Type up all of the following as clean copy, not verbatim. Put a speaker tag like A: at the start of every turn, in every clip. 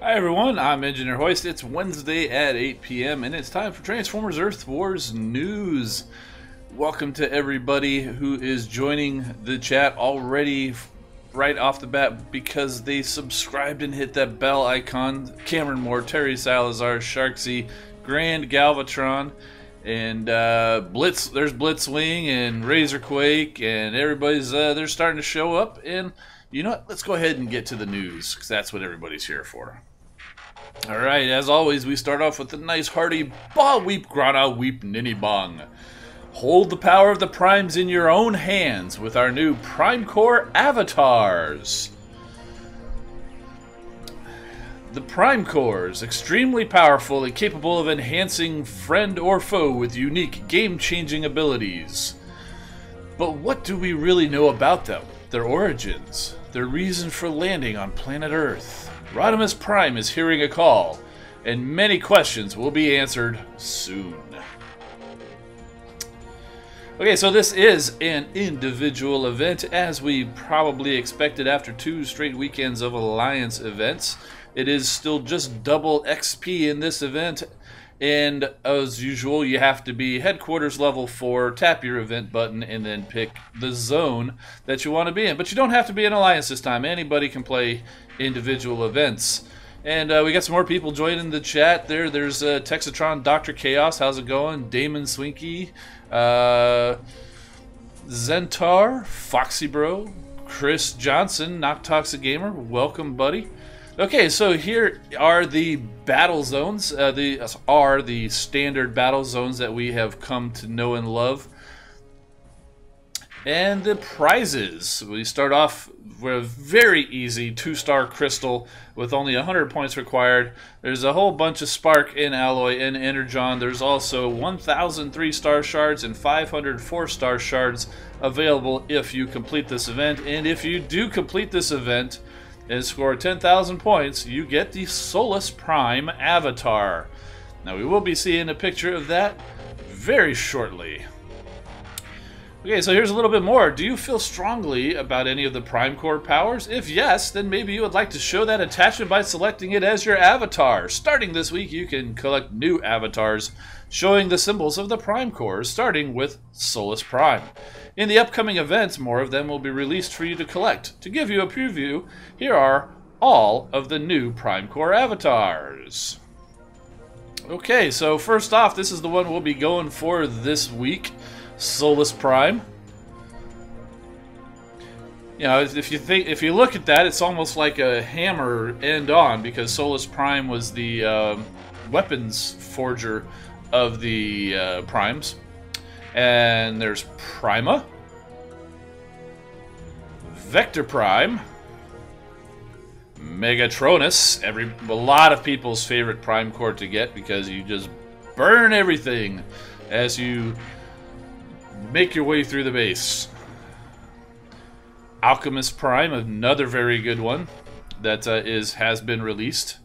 A: Hi everyone, I'm Engineer Hoist. It's Wednesday at 8 p.m. and it's time for Transformers Earth Wars News. Welcome to everybody who is joining the chat already right off the bat because they subscribed and hit that bell icon. Cameron Moore, Terry Salazar, Sharksy, Grand Galvatron, and Blitz. There's Blitzwing and Razorquake, and everybody's they're starting to show up. And you know what? Let's go ahead and get to the news because that's what everybody's here for. Alright, as always, we start off with a nice hearty Ba Weep Grana Weep Ninny Bong. Hold the power of the Primes in your own hands with our new Prime Core avatars. The Prime Cores, extremely powerful and capable of enhancing friend or foe with unique game-changing abilities. But what do we really know about them? Their origins, their reason for landing on planet Earth. Alchemist Prime is hearing a call, and many questions will be answered soon. Okay, so this is an individual event, as we probably expected after 2 straight weekends of Alliance events. It is still just double XP in this event, and as usual, you have to be headquarters level 4, tap your event button, and then pick the zone that you want to be in. But you don't have to be in Alliance this time. Anybody can play individual events. And we got some more people joining the chat there. There's Texatron, Dr. Chaos, how's it going? Damon Swinky, Zentar, Foxy Bro, Chris Johnson, NonToxic Gamer, welcome buddy. Okay, so here are the battle zones. These are the standard battle zones that we have come to know and love. And the prizes. We start off with a very easy 2-star crystal with only 100 points required. There's a whole bunch of spark and alloy and energon. There's also 1,000 3-star shards and 500 4-star shards available if you complete this event. And if you do complete this event and score 10,000 points, you get the Solus Prime avatar. Now we will be seeing a picture of that very shortly. Okay, so here's a little bit more. Do you feel strongly about any of the Prime Core powers? If yes, then maybe you would like to show that attachment by selecting it as your avatar. Starting this week, you can collect new avatars showing the symbols of the Prime Cores, starting with Solus Prime. In the upcoming events, more of them will be released for you to collect. To give you a preview, here are all of the new Prime Core avatars. Okay, so first off, this is the one we'll be going for this week. Solus Prime. You know, if you look at that, it's almost like a hammer end on, because Solus Prime was the weapons forger of the Primes. And there's Prima, Vector Prime, Megatronus, a lot of people's favorite Prime Core to get because you just burn everything as you make your way through the base. Alchemist Prime, another very good one that has been released.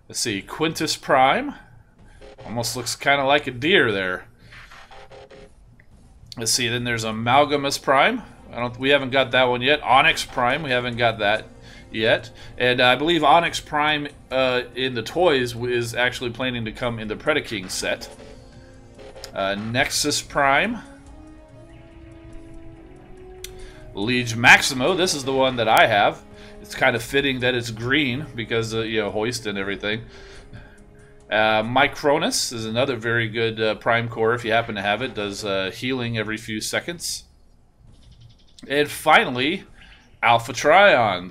A: Let's see, Quintus Prime, almost looks kind of like a deer there. Let's see, then there's Amalgamus Prime. We haven't got that one yet. Onyx Prime, we haven't got that yet. And I believe Onyx Prime in the toys is actually planning to come in the Predaking set. Nexus Prime. Liege Maximo, this is the one that I have. It's kind of fitting that it's green because you know, Hoist and everything. Micronus is another very good Prime Core if you happen to have it. Does healing every few seconds. And finally, Alpha Trion,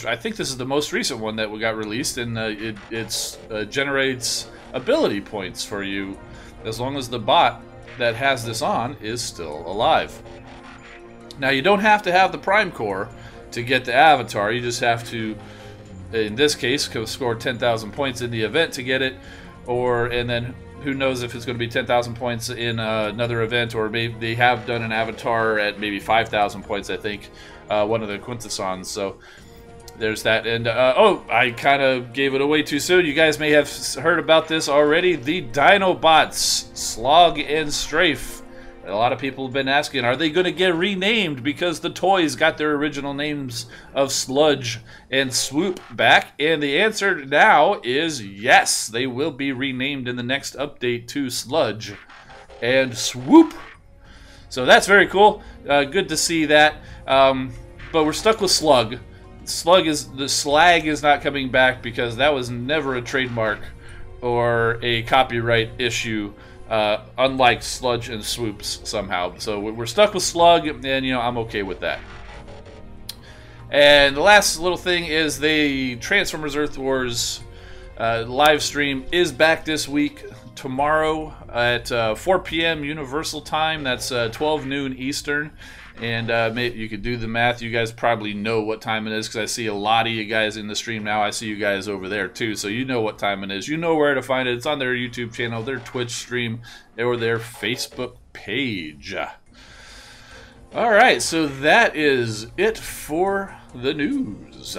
A: I think this is the most recent one that we got released, and it generates ability points for you as long as the bot that has this on is still alive. Now, you don't have to have the Prime Core to get the avatar. You just have to, in this case, score 10,000 points in the event to get it, and then who knows if it's going to be 10,000 points in another event, or maybe they have done an avatar at maybe 5,000 points, I think, one of the Quintessons. So there's that. And oh, I kind of gave it away too soon. You guys may have heard about this already. The Dinobots, Slog and Strafe, A lot of people have been asking, are they going to get renamed because the toys got their original names of Sludge and Swoop back? And the answer now is yes, they will be renamed in the next update to Sludge and Swoop. So that's very cool. Good to see that. But we're stuck with Slug. The Slag is not coming back because that was never a trademark or a copyright issue, unlike Sludge and Swoops somehow. So we're stuck with Slug, and I'm okay with that. And the last little thing is the Transformers Earth Wars live stream is back this week. Tomorrow at 4 p.m. Universal Time. That's 12 noon Eastern. And you could do the math. You guys probably know what time it is because I see a lot of you guys in the stream now. I see you guys over there too, so you know what time it is. You know where to find it. It's on their YouTube channel, their Twitch stream, or their Facebook page. Alright, so that is it for the news.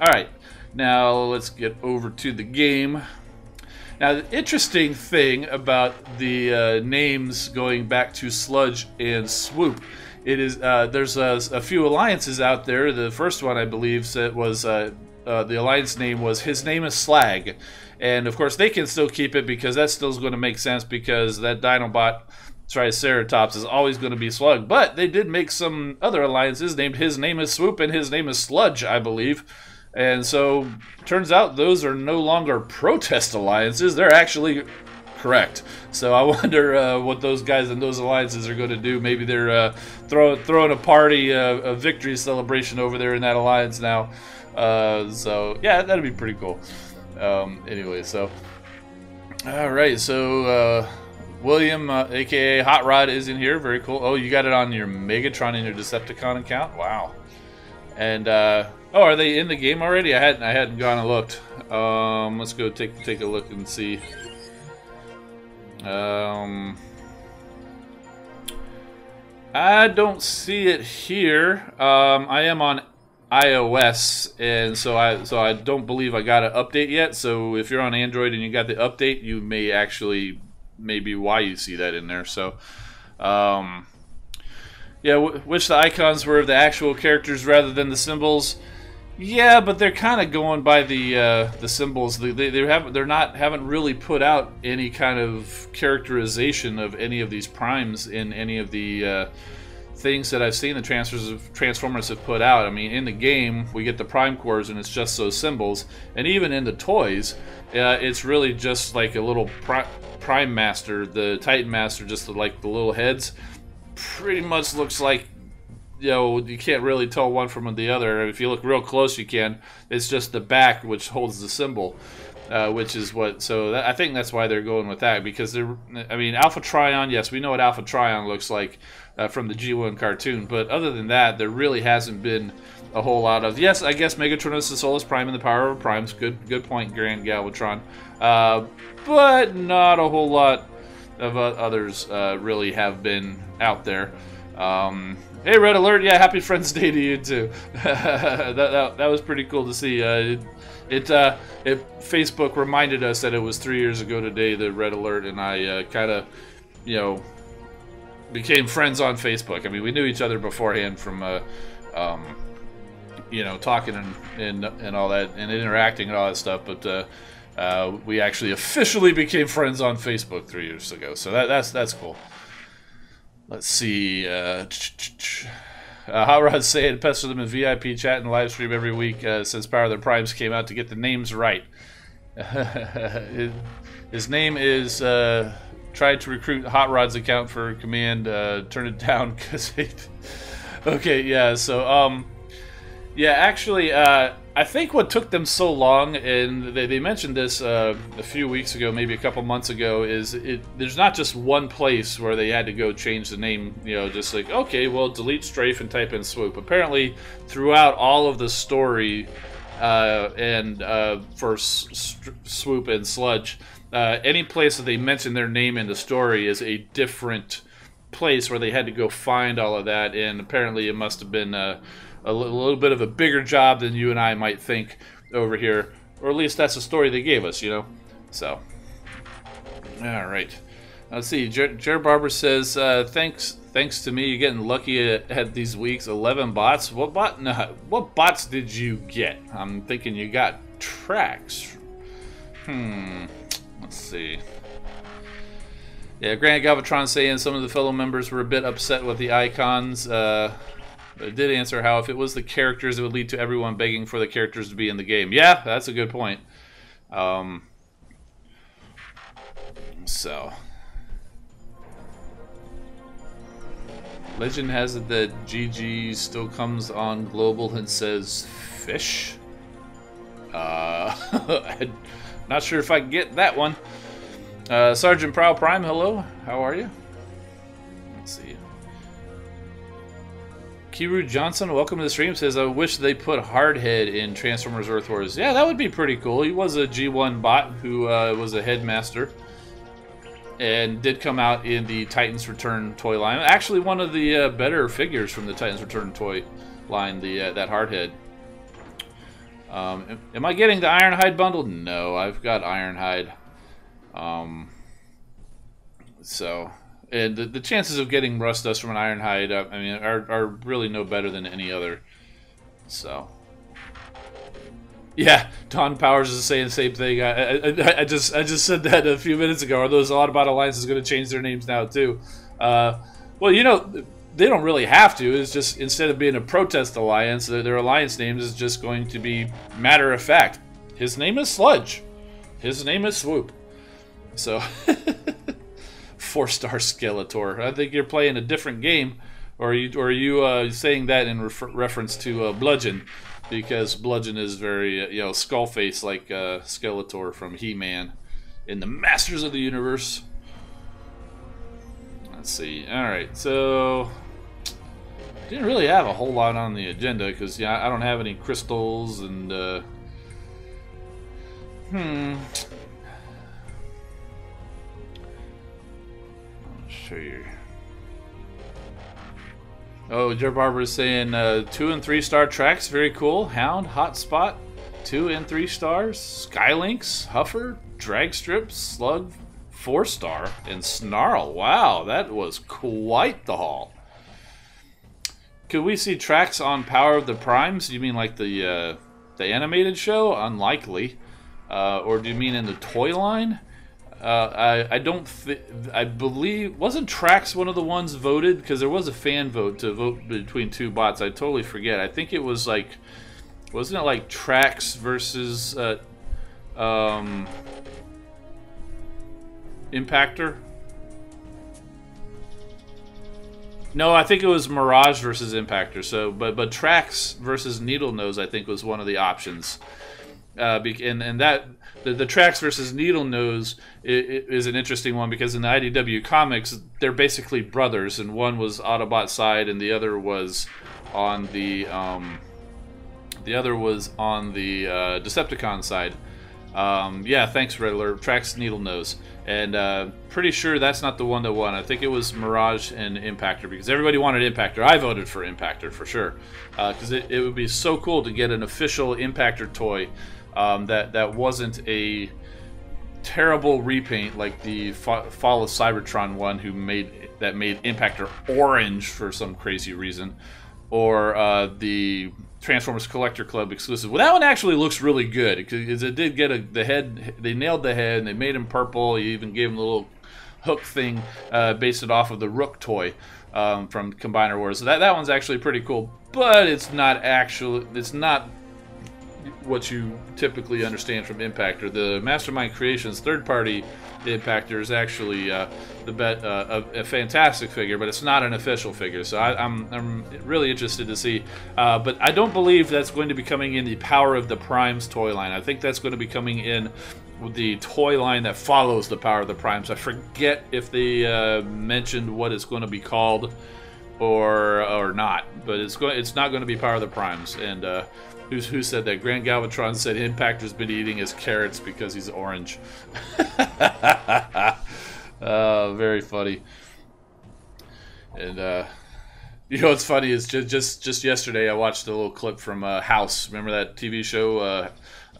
A: Alright, now let's get over to the game. Now, the interesting thing about the names going back to Sludge and Swoop, there's a few alliances out there. The first one, I believe, was the alliance name was His Name is Slag, and of course they can still keep it because that still is going to make sense because that Dinobot Triceratops is always going to be Slug. But they did make some other alliances named His Name is Swoop and His Name is Sludge, I believe. And so, turns out those are no longer protest alliances. They're actually correct. So I wonder what those guys in those alliances are going to do. Maybe they're throwing a party, a victory celebration over there in that alliance now. So, yeah, that'd be pretty cool. Anyway, so... Alright, so... William, a.k.a. Hot Rod, is in here. Very cool. Oh, you got it on your Megatron and your Decepticon account? Wow. And, oh, are they in the game already? I hadn't gone and looked. Let's go take a look and see. I don't see it here. I am on iOS, and so I don't believe I got an update yet. So if you're on Android and you got the update, you may actually maybe why you see that in there. So, yeah, wish the icons were of the actual characters rather than the symbols. Yeah, but they're kind of going by the symbols. They haven't really put out any kind of characterization of any of these primes in any of the things that I've seen the Transformers have put out. I mean, in the game we get the Prime Cores and it's just those symbols, and even in the toys, it's really just like a little Prime Master, the Titan Master, just like the little heads. Pretty much looks like, you can't really tell one from the other. If you look real close, you can. It's just the back which holds the symbol, which is what. So I think that's why they're going with that, because I mean, Alpha Trion. Yes, we know what Alpha Trion looks like from the G1 cartoon, but other than that, there really hasn't been a whole lot of. Yes, I guess Megatron is the Solus Prime and the Power of Primes. Good point, Grand Galvatron. But not a whole lot of others really have been out there. Hey, Red Alert! Yeah, happy Friends Day to you too. that was pretty cool to see. Facebook reminded us that it was 3 years ago today, the Red Alert, and I kind of, became friends on Facebook. I mean, we knew each other beforehand from, talking and all that, and interacting and all that stuff. But we actually officially became friends on Facebook 3 years ago. So that's cool. Let's see. Hot Rod's saying pester them in VIP chat and live stream every week since Power of the Primes came out to get the names right. His name is tried to recruit Hot Rod's account for command. Turn it down because okay, yeah. So yeah, actually, I think what took them so long, and they mentioned this a few weeks ago, maybe a couple months ago, is there's not just one place where they had to go change the name, just like, okay, well, delete Strafe and type in Swoop. Apparently, throughout all of the story for Swoop and Sludge, any place that they mention their name in the story is a different place where they had to go find all of that, and apparently it must have been a little bit of a bigger job than you and I might think over here. Or at least that's the story they gave us, So. Alright. Let's see. Jared Barber says, thanks to me, you're getting lucky at these weeks. 11 bots. What bot? No, what bots did you get? I'm thinking you got tracks. Let's see. Yeah, Grant Galvatron saying some of the fellow members were a bit upset with the icons. It did answer how if it was the characters, it would lead to everyone begging for the characters to be in the game. Yeah, that's a good point. So... Legend has it that GG still comes on global and says fish. Not sure if I can get that one. Sergeant Prowl Prime, hello. How are you? Let's see. Kiru Johnson, welcome to the stream. Says, I wish they put Hardhead in Transformers Earth Wars. Yeah, that would be pretty cool. He was a G1 bot who was a headmaster. And did come out in the Titans Return toy line. Actually, one of the better figures from the Titans Return toy line, that Hardhead. Am I getting the Ironhide bundle? No, I've got Ironhide. So, and the chances of getting Rust Dust from an Ironhide, I mean, are really no better than any other. So. Yeah, Don Powers is saying the same thing. I just said that a few minutes ago. Are those Autobot alliances going to change their names now too? Well, you know, they don't really have to. It's just instead of being a protest alliance, their alliance name is just going to be matter of fact. His name is Sludge. His name is Swoop. So, 4-star Skeletor. I think you're playing a different game, or are you saying that in reference to Bludgeon? Because Bludgeon is very, you know, skull face like Skeletor from He-Man in the Masters of the Universe. Let's see. All right, so didn't really have a whole lot on the agenda because yeah, I don't have any crystals and I'll show you. Oh, Joe Barber is saying 2 and 3-star tracks, very cool. Hound, Hotspot, 2 and 3 stars. Skylynx, Huffer, Dragstrip, Slug, 4-star, and Snarl. Wow, that was quite the haul. Could we see tracks on Power of the Primes? You mean like the animated show? Unlikely. Or do you mean in the toy line? I don't I believe, wasn't Trax one of the ones voted? Because there was a fan vote to vote between 2 bots. I totally forget. I think it was like, wasn't it like Trax versus Impactor? No, I think it was Mirage versus Impactor. So, but Trax versus Needle Nose, I think, was one of the options. And that the Trax versus Needle Nose is an interesting one because in the IDW comics they're basically brothers, and one was Autobot side and the other was on the Decepticon side. Yeah, thanks, Red Alert. Trax Needle Nose, and pretty sure that's not the one that won. I think it was Mirage and Impactor because everybody wanted Impactor. I voted for Impactor for sure because it would be so cool to get an official Impactor toy. That wasn't a terrible repaint like the Fall of Cybertron one made Impactor orange for some crazy reason, or the Transformers Collector Club exclusive. Well, that one actually looks really good because it did get the head. They nailed the head and they made him purple. You even gave him the little hook thing, based it off of the Rook toy from Combiner Wars. So that one's actually pretty cool, but it's not what you typically understand from Impactor. The Mastermind Creations third-party Impactor is actually a fantastic figure, but it's not an official figure. So I'm really interested to see. But I don't believe that's going to be coming in the Power of the Primes toy line. I think that's going to be coming in with the toy line that follows the Power of the Primes. I forget if they mentioned what it's going to be called or not, but it's not going to be Power of the Primes. And who said that? Grant Galvatron said Impactor's been eating his carrots because he's orange. Very funny. And you know what's funny is just yesterday I watched a little clip from House. Remember that TV show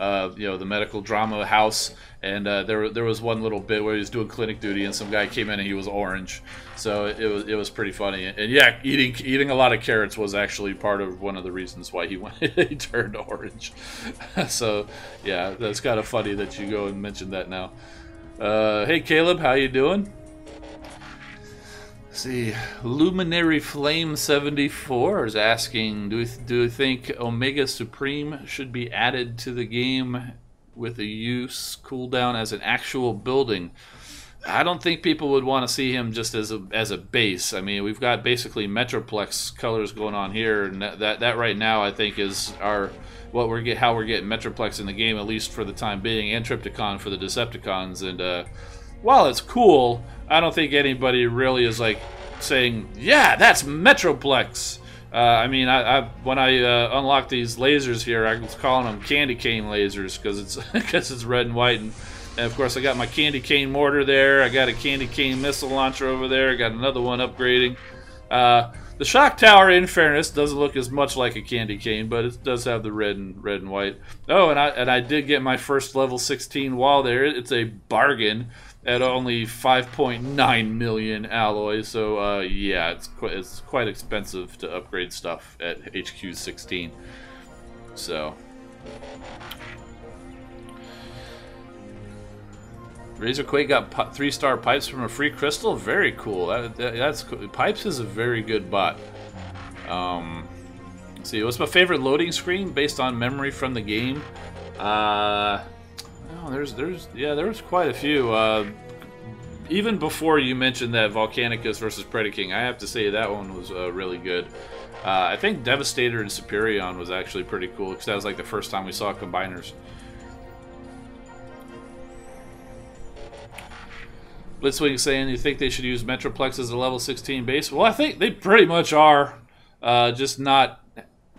A: you know, the medical drama house, and there was one little bit where he was doing clinic duty, and some guy came in and he was orange, so it was pretty funny. And yeah, eating a lot of carrots was actually part of one of the reasons why he turned orange. So yeah, that's kind of funny that you go and mention that now. Hey Caleb, how you doing? Let's see, Luminary Flame 74 is asking, do you think Omega Supreme should be added to the game with a use cooldown as an actual building? I don't think people would want to see him just as a base. I mean, we've got basically Metroplex colors going on here, and that right now I think is how we're getting Metroplex in the game, at least for the time being, and Trypticon for the Decepticons. And while it's cool, I don't think anybody really is like saying, yeah, that's Metroplex. I mean, when I unlocked these lasers here, I was calling them candy cane lasers because it's red and white. And of course, I got my candy cane mortar there. I got a candy cane missile launcher over there. I got another one upgrading. The shock tower, in fairness, doesn't look as much like a candy cane, but it does have the red and white. Oh, and I did get my first level 16 wall there. It's a bargain at only 5.9 million alloy. So yeah, it's quite expensive to upgrade stuff at HQ 16. So. Razorquake got 3-star pipes from a free crystal. Very cool. That's cool. Pipes is a very good bot. Let's see, what's my favorite loading screen based on memory from the game? Oh, there was quite a few. Even before you mentioned that Volcanicus versus Predaking, I have to say that one was really good. I think Devastator and Superion was actually pretty cool because that was like the first time we saw combiners. Blitzwing saying, you think they should use Metroplex as a level 16 base? Well, I think they pretty much are. Just not,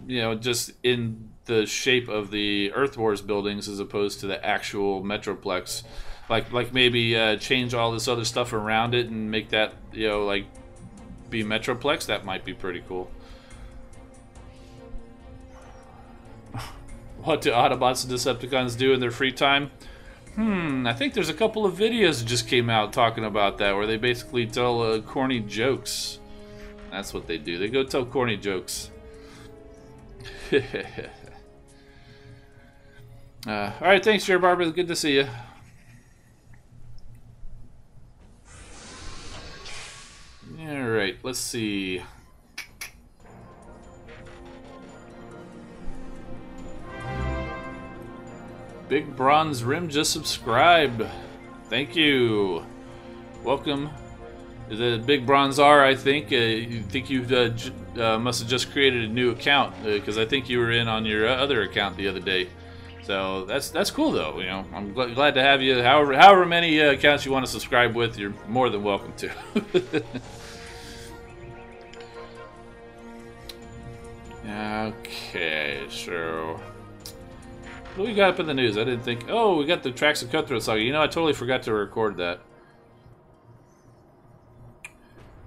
A: just in the shape of the Earth Wars buildings as opposed to the actual Metroplex. Like maybe change all this other stuff around it and make that, like be Metroplex. That might be pretty cool. What do Autobots and Decepticons do in their free time? I think there's a couple of videos that just came out talking about that, where they basically tell corny jokes. That's what they do. They go tell corny jokes. Alright, thanks, Jerry Barber. Good to see you. Alright, let's see. Big Bronze Rim just subscribed. Thank you. Welcome. The Big Bronze R, I think. You think you must have just created a new account because I think you were in on your other account the other day. So that's cool though. I'm glad to have you. However many accounts you want to subscribe with, you're more than welcome to. Okay, so. What do we got up in the news? I didn't think... Oh, we got the Tracks of Cutthroat Saga. I totally forgot to record that.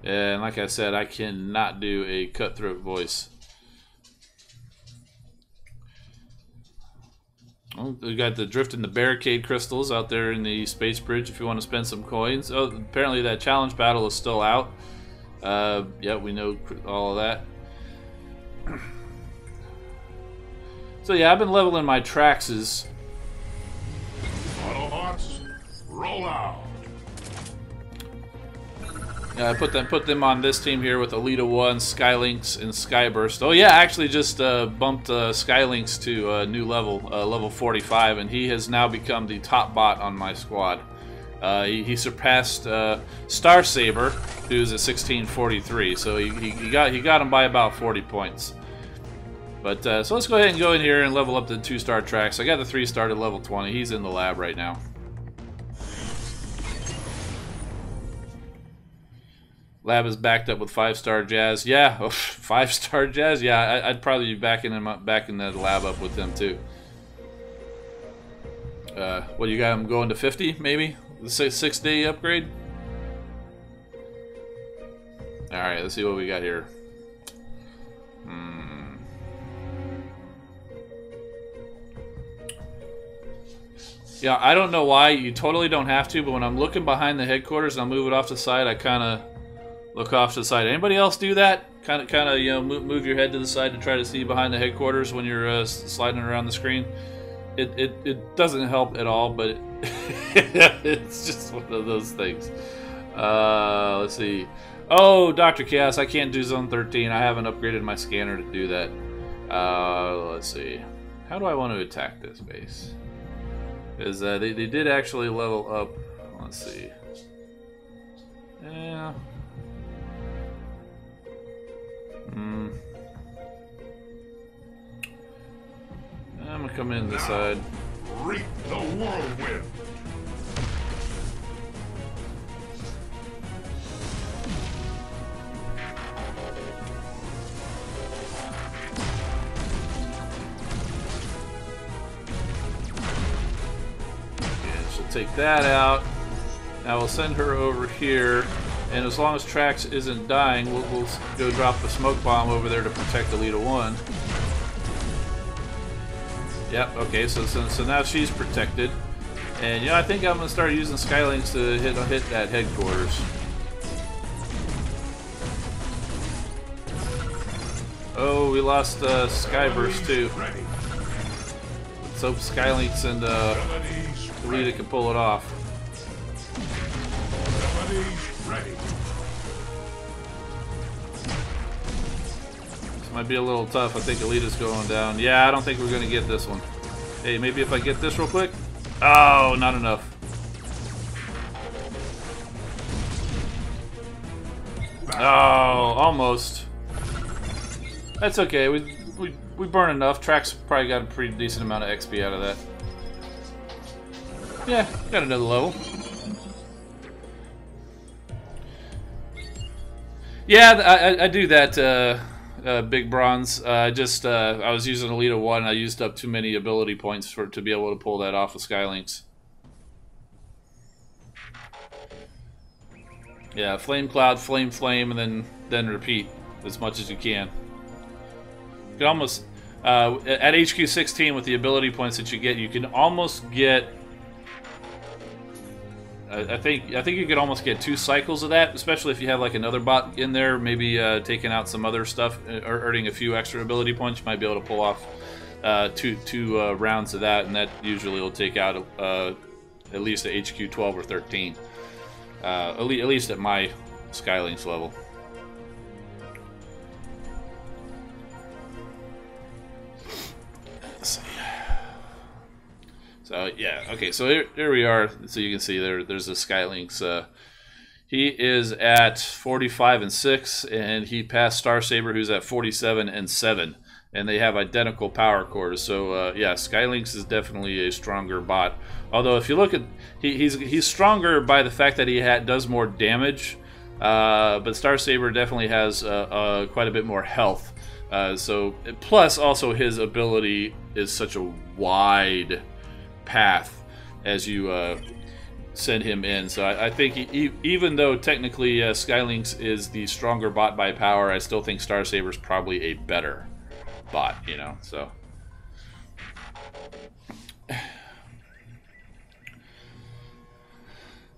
A: And like I said, I cannot do a Cutthroat voice. Oh, we got the Drift and the Barricade crystals out there in the Space Bridge if you want to spend some coins. Oh, apparently that challenge battle is still out. Yeah, we know all of that. So yeah, I've been leveling my Traxes.
B: Autobots, roll out.
A: Yeah, I put them on this team here with Elita 1, Skylynx, and Skyburst. Oh yeah, I actually just bumped Skylynx to a new level, level 45, and he has now become the top bot on my squad. He surpassed Star Saber, who's at 1643. So he got him by about 40 points. But so let's go ahead and go in here and level up the 2-star Trax. I got the 3-star to level 20. He's in the lab right now. Lab is backed up with 5-star Jazz. Yeah, 5-star Jazz. Yeah, I'd probably be backing the lab up with them too. What, you got him going to 50 maybe? The 6-day upgrade. All right, let's see what we got here. Yeah, I don't know why. You totally don't have to, but when I'm looking behind the headquarters and I'll move it off to the side, I kind of look off to the side. Anybody else do that? Kind of, you know, move your head to the side to try to see behind the headquarters when you're sliding around the screen. It doesn't help at all, but it's just one of those things. Let's see. Oh, Dr. Chaos, I can't do Zone 13. I haven't upgraded my scanner to do that. Let's see. How do I want to attack this base? Because they did actually level up. Let's see. Yeah. I'm gonna come in this side.
B: Reap the whirlwind.
A: Take that out. Now we'll send her over here, and as long as Trax isn't dying, we'll go drop the smoke bomb over there to protect Elita 1. Yep. Okay. So now she's protected, and you know I think I'm gonna start using Skylinks to hit that headquarters. Oh, we lost Skyburst too. Let's hope Skylinks and Elita can pull it off. This might be a little tough. I think Elita's going down. Yeah, I don't think we're going to get this one. Hey, maybe if I get this real quick. Oh, not enough. Oh, almost. That's okay. We burn enough. Trax probably got a pretty decent amount of XP out of that. Yeah, got another level. Yeah, I do that, Big Bronze. I was using Elita 1, and I used up too many ability points to be able to pull that off with Skylinks. Yeah, Flame Cloud, Flame, and then repeat as much as you can. You can almost, at HQ 16 with the ability points that you get, you can almost get... I think you could almost get 2 cycles of that, especially if you have like another bot in there, maybe taking out some other stuff or earning a few extra ability points. You might be able to pull off two rounds of that, and that usually will take out at least a HQ 12 or 13, at least at my Skylinks level. Let's see. So yeah, okay, so here we are. So you can see there's the Skylinks. He is at 45 and 6, and he passed Star Saber, who's at 47 and 7, and they have identical power cores. So yeah, Skylinks is definitely a stronger bot. Although if you look at, he's stronger by the fact that he does more damage, but Star Saber definitely has quite a bit more health. So plus also his ability is such a wide path as you send him in. So I think even though technically Skylinks is the stronger bot by power, I still think Star Saber's probably a better bot, you know. So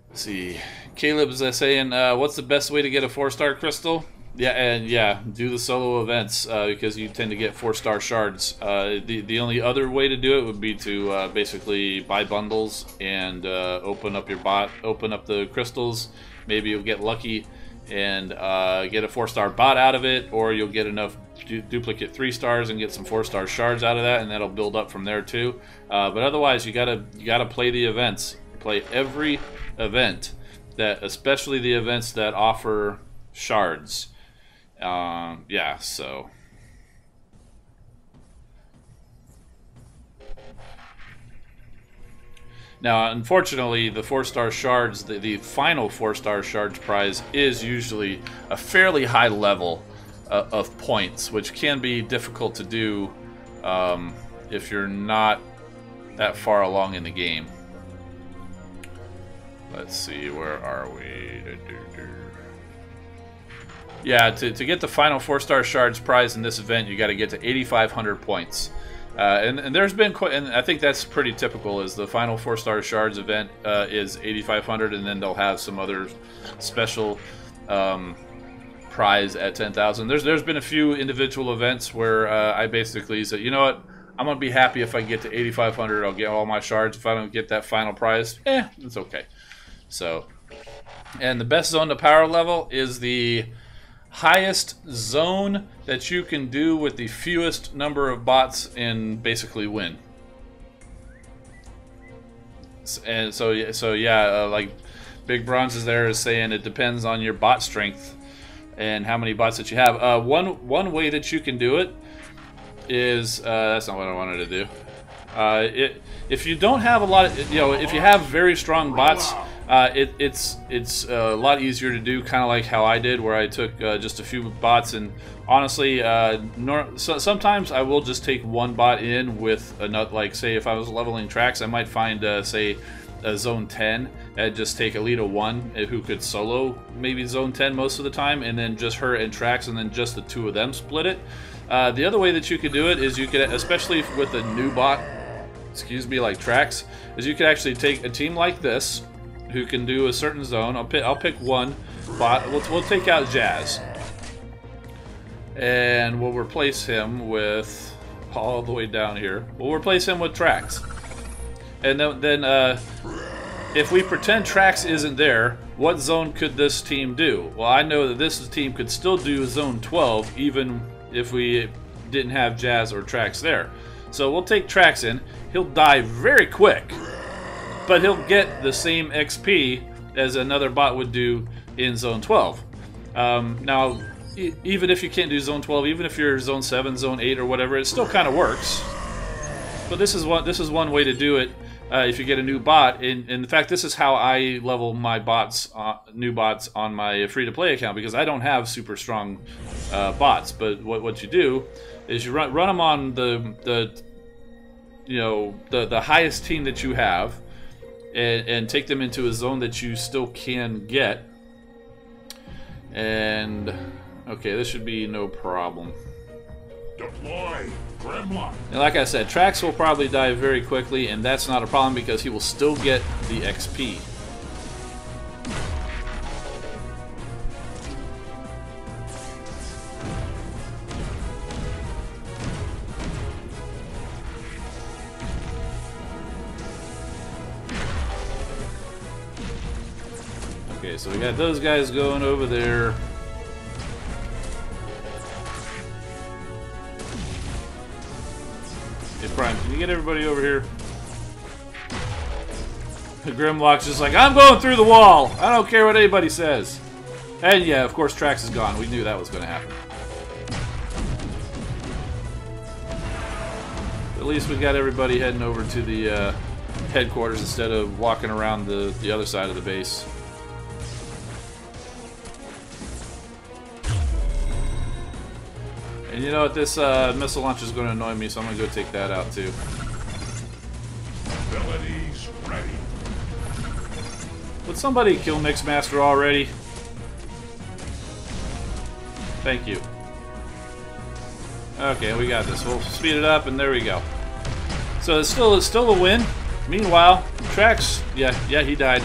A: let's see. Caleb's saying, what's the best way to get a 4-star crystal? Yeah, and yeah, do the solo events because you tend to get 4-star shards. The only other way to do it would be to basically buy bundles and open up your bot, open up the crystals. Maybe you'll get lucky and get a 4-star bot out of it, or you'll get enough duplicate 3-stars and get some 4-star shards out of that, and that'll build up from there too. But otherwise, you gotta play the events. Play every event, especially the events that offer shards. Yeah, so now unfortunately the 4-star shards, the final 4-star shards prize is usually a fairly high level of points, which can be difficult to do if you're not that far along in the game. Let's see, where are we? Yeah, to get the final 4-star shards prize in this event, you got to get to 8,500 points. And there's been quite, and I think that's pretty typical. Is the final 4-star shards event is 8,500, and then they'll have some other special prize at 10,000. There's been a few individual events where I basically said, you know what, I'm gonna be happy if I get to 8,500. I'll get all my shards. If I don't get that final prize, it's okay. So, and the best zone to power level is the highest zone that you can do with the fewest number of bots and basically win. And so yeah, like Big Bronze is there is saying it depends on your bot strength and how many bots that you have. One way that you can do it is that's not what I wanted to do. If you don't have a lot of, if you have very strong bots, it's a lot easier to do, kind of like how I did, where I took just a few bots. And honestly, sometimes I will just take one bot in with another. Like, say if I was leveling tracks, I might find say a zone 10 and just take Alita 1 who could solo maybe zone 10 most of the time, and then just her and tracks, and then just the two of them split it. The other way that you could do it is you could, especially with a new bot, like tracks, is you could actually take a team like this who can do a certain zone. I'll pick one bot. We'll take out Jazz, and we'll replace him with, all the way down here, we'll replace him with tracks. And then if we pretend tracks isn't there, what zone could this team do? Well, I know that this team could still do zone 12 even if we didn't have Jazz or tracks there. So we'll take tracks in. He'll die very quick, but he'll get the same XP as another bot would do in zone 12. Now, even if you can't do zone 12, even if you're zone 7, zone 8, or whatever, it still kind of works. But this is one way to do it. If you get a new bot, and in fact, this is how I level my bots, new bots on my free-to-play account, because I don't have super strong bots. But what you do is you run them on the highest team that you have, and take them into a zone that you still can get. And okay, this should be no problem.
B: Deploy Grimlock.
A: And like I said, Trax will probably die very quickly, and that's not a problem because he will still get the XP. Okay, so we got those guys going over there. Hey, Prime, can you get everybody over here? The Grimlock's just like, I'm going through the wall! I don't care what anybody says. And yeah, of course, Trax is gone. We knew that was going to happen. At least we got everybody heading over to the headquarters instead of walking around the other side of the base. And you know what, this missile launcher is going to annoy me, so I'm going to go take that out too.
B: Abilities ready.
A: Would somebody kill Mixmaster already? Thank you. Okay, we got this. We'll speed it up, and there we go. So it's still a win. Meanwhile, Trax, yeah, he died,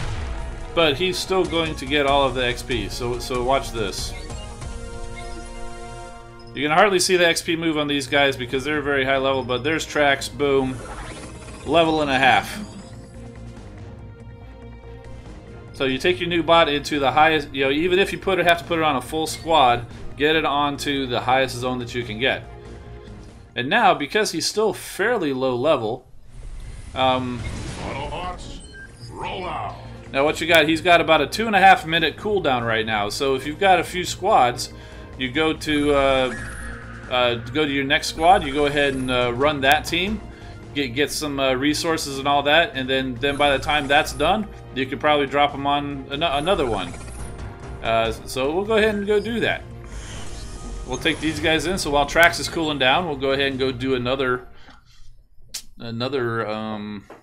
A: but he's still going to get all of the XP. So watch this. You can hardly see the XP move on these guys because they're very high level, but there's Trax, boom, level and a half. So you take your new bot into the highest, even if you have to put it on a full squad, get it onto the highest zone that you can get. And now, because he's still fairly low level,
B: Autobots, roll out.
A: now what you got, he's got about a 2.5 minute cooldown right now. So if you've got a few squads, you go to your next squad. You go ahead and run that team, get some resources and all that, and then by the time that's done, you could probably drop them on another one. So we'll go ahead and go do that. We'll take these guys in. So while Trax is cooling down, we'll go ahead and go do another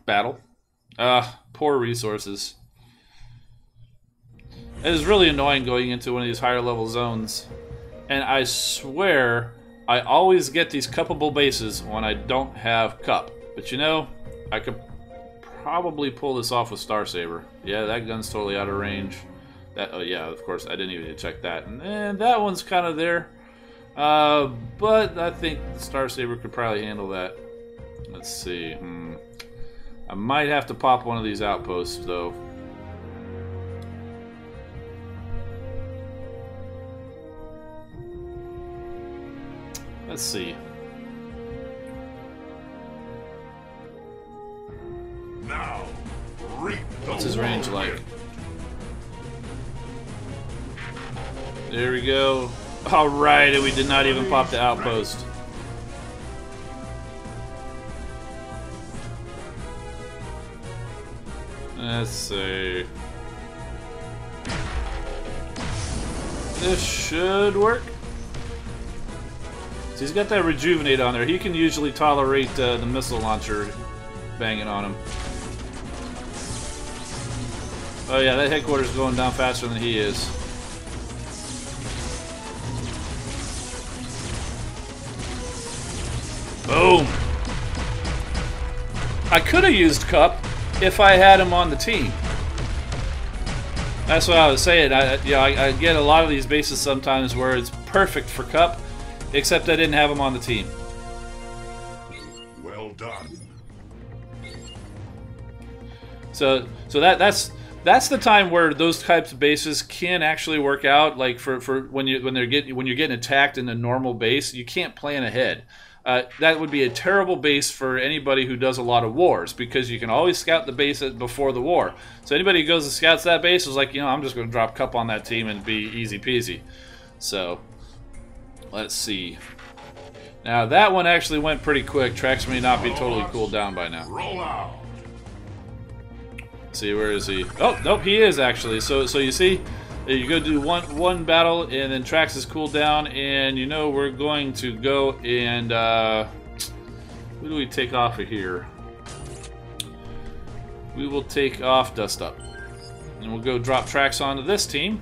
A: battle. Poor resources. It is really annoying going into one of these higher level zones. And I swear I always get these cuppable bases when I don't have cup. But you know, I could probably pull this off with Star Saber. Yeah, that gun's totally out of range. That, oh yeah, of course, I didn't even check that. And that one's kind of there. But I think Star Saber could probably handle that. Let's see. I might have to pop one of these outposts, though. Let's see.
B: Now, reap the
A: What's his range like?
B: whirlwind.
A: There we go. Alright, and we did not even pop the outpost. Let's see. This should work. So he's got that rejuvenate on there. He can usually tolerate the missile launcher banging on him. Oh yeah, that headquarters is going down faster than he is. Boom! I could have used Cup if I had him on the team. That's what I was saying. I get a lot of these bases sometimes where it's perfect for Cup, except I didn't have him on the team.
B: Well done.
A: So that's the time where those types of bases can actually work out. Like for when you're getting attacked in a normal base, you can't plan ahead. That would be a terrible base for anybody who does a lot of wars, because you can always scout the base before the war. So anybody who goes and scouts that base is like, you know, I'm just going to drop Cup on that team and be easy peasy. So let's see. Now that one actually went pretty quick. Tracks may not be totally cooled down by now.
B: Roll out.
A: Let's see, where is he? Oh, nope, he is actually. So you see, you go do one battle, and then Trax is cooled down, and you know we're going to go and who do we take off of here? We will take off Dust Up, and we'll go drop Trax onto this team.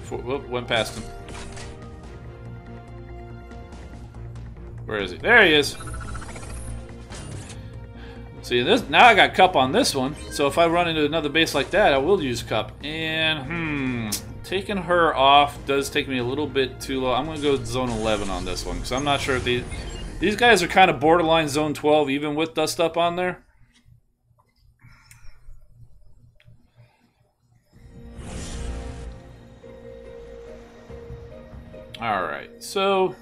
A: Whoop, went past him. Where is he? There he is. See, this now I got Cup on this one, so if I run into another base like that, I will use Cup. And taking her off does take me a little bit too low. I'm gonna go zone 11 on this one because I'm not sure if these guys are kind of borderline zone 12 even with Dust Up on there. All right, so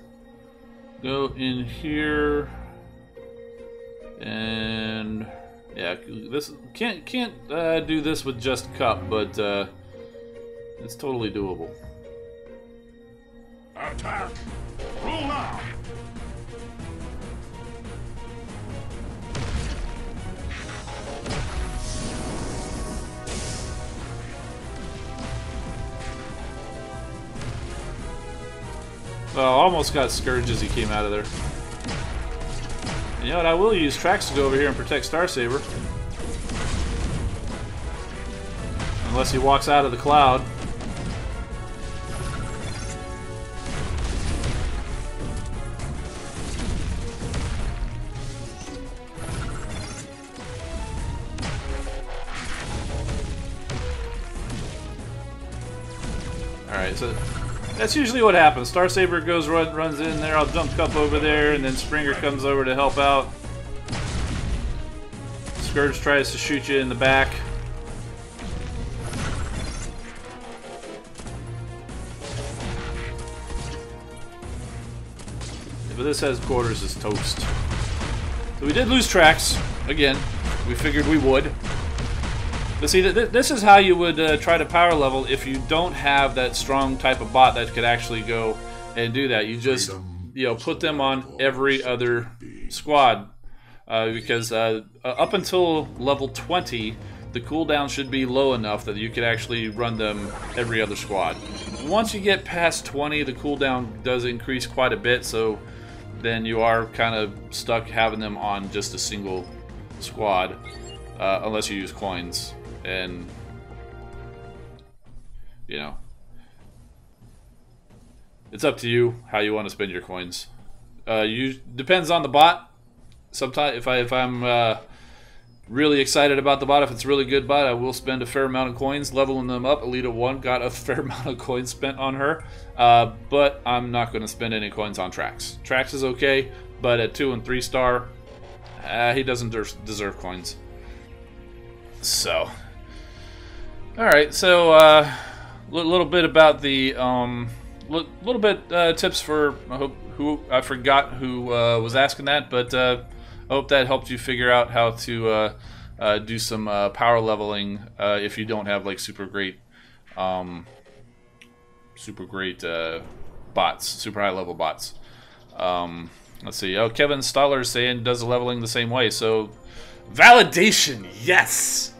A: go in here. And yeah, this can't do this with just Cup, but it's totally doable.
B: Attack. Roll out.
A: Well, almost got Scourge as he came out of there. And you know what? I will use Trax to go over here and protect Star Saber. Unless he walks out of the cloud. Alright, so that's usually what happens. Star Saber runs in there, I'll jump Cup over there, and then Springer comes over to help out. Scourge tries to shoot you in the back. But this headquarters is toast. So we did lose Trax, again. We figured we would. But see, this is how you would try to power level if you don't have that strong type of bot that could actually go and do that. You just, you know, put them on every other squad. Because up until level 20, the cooldown should be low enough that you could actually run them every other squad. Once you get past 20, the cooldown does increase quite a bit, so then you are kind of stuck having them on just a single squad, unless you use coins. And, you know, it's up to you how you want to spend your coins. Depends on the bot. Sometimes if I'm really excited about the bot, if it's a really good bot, I will spend a fair amount of coins leveling them up. Elita 1 got a fair amount of coins spent on her, but I'm not going to spend any coins on Trax. Trax is okay, but at 2 and 3 star, he doesn't deserve coins. So, all right. So, little bit about the little bit tips for I forgot who was asking that, but I hope that helped you figure out how to do some power leveling if you don't have like super great bots, super high level bots. Let's see. Oh, Kevin Stoller is saying does the leveling the same way. So, validation, yes.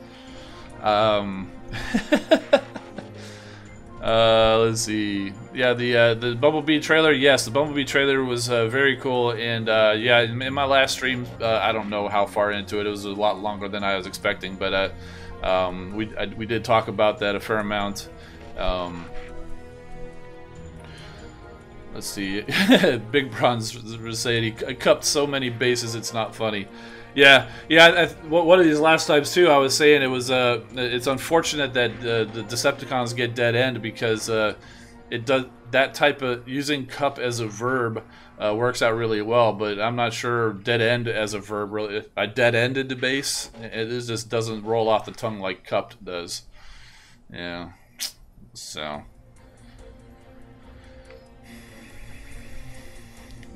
A: Let's see. Yeah, the Bumblebee trailer. Yes, the Bumblebee trailer was very cool. And yeah, in my last stream, I don't know how far into it. It was a lot longer than I was expecting, but we did talk about that a fair amount. Let's see. Big Bronze was saying he cupped so many bases it's not funny. Yeah. One of these last times too, I was saying it was it's unfortunate that the Decepticons get dead end because it does that type of using cup as a verb works out really well, but I'm not sure dead end as a verb really. I dead ended the base. It just doesn't roll off the tongue like cupped does. Yeah. So.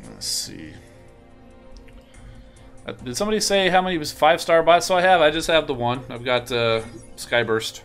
A: Let's see. Did somebody say how many 5-star bots do I have? I just have the one. I've got Skyburst.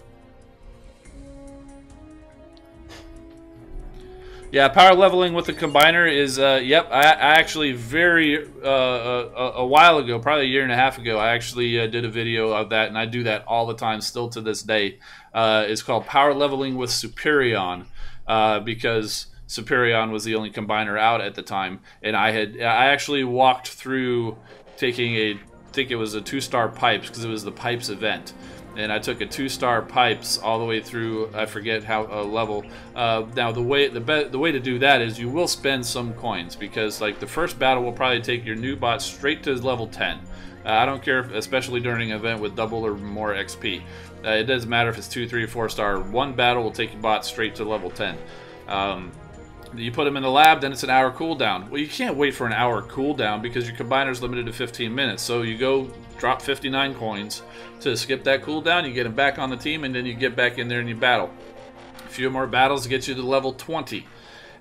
A: Yeah, power leveling with the combiner is, yep, I actually a while ago, probably a year and a half ago, I actually did a video of that, and I do that all the time, still to this day. It's called Power Leveling with Superion, because Superion was the only combiner out at the time, and I actually walked through taking I think it was a 2-star pipes, because it was the pipes event, and I took a 2-star pipes all the way through. I forget how level. Now the way to do that is you will spend some coins, because like the first battle will probably take your new bot straight to level 10. I don't care, especially during an event with double or more XP. It doesn't matter if it's 2, 3, 4-star. One battle will take your bot straight to level 10. You put them in the lab, then it's an hour cooldown. Well, you can't wait for an hour cooldown because your combiner is limited to 15 minutes. So you go drop 59 coins to skip that cooldown, you get them back on the team, and then you get back in there and you battle. A few more battles get you to level 20.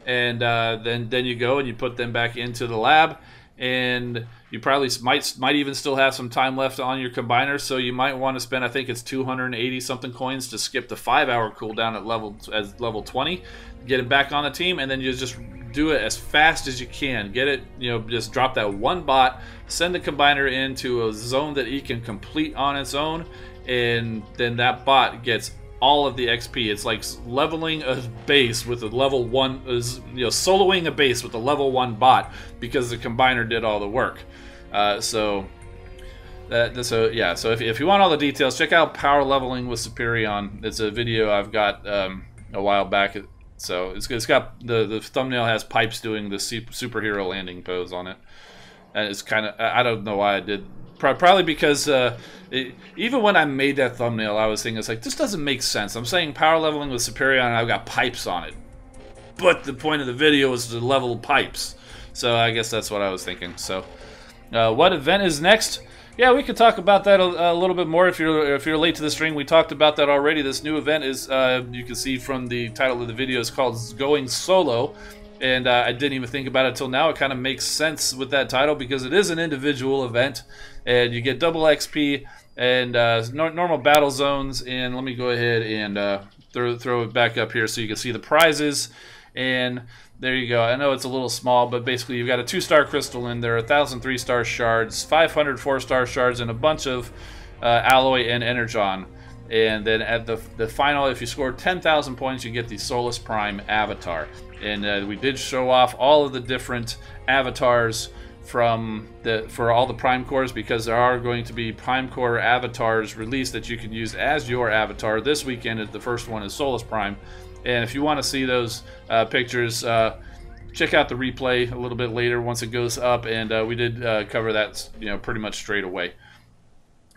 A: And then you go and you put them back into the lab, and you probably might even still have some time left on your combiner, so you might want to spend, I think it's 280 something coins to skip the 5-hour cooldown at level 20, get it back on the team, and then you just do it as fast as you can. Get it, just drop that one bot, send the combiner into a zone that he can complete on its own, and then that bot gets all of the XP. It's like leveling a base with a level 1, soloing a base with a level 1 bot because the combiner did all the work. So if you want all the details, check out Power Leveling with Superion. It's a video I've got a while back. So it's got the thumbnail has Pipes doing the superhero landing pose on it, and it's kind of, I don't know why I did. Probably because even when I made that thumbnail, I was thinking, it's like, this doesn't make sense. I'm saying Power Leveling with Superion, and I've got pipes on it. But the point of the video is to level pipes. So I guess that's what I was thinking. So what event is next? Yeah, we could talk about that a little bit more if you're late to the stream. We talked about that already. This new event is, you can see from the title of the video, is called Going Solo. And I didn't even think about it until now. It kind of makes sense with that title because it is an individual event, and you get double XP and normal battle zones. And let me go ahead and throw it back up here so you can see the prizes. And there you go. I know it's a little small, but basically you've got a 2-star crystal in there, 1,000 3-star shards, 500 4-star shards, and a bunch of alloy and energon. And then at the final, if you score 10,000 points, you get the Alchemist Prime avatar. And we did show off all of the different avatars for all the Prime Cores, because there are going to be Prime Core avatars released that you can use as your avatar. This weekend, the first one is Alchemist Prime. And if you want to see those pictures, check out the replay a little bit later once it goes up, and we did cover that, you know, pretty much straight away.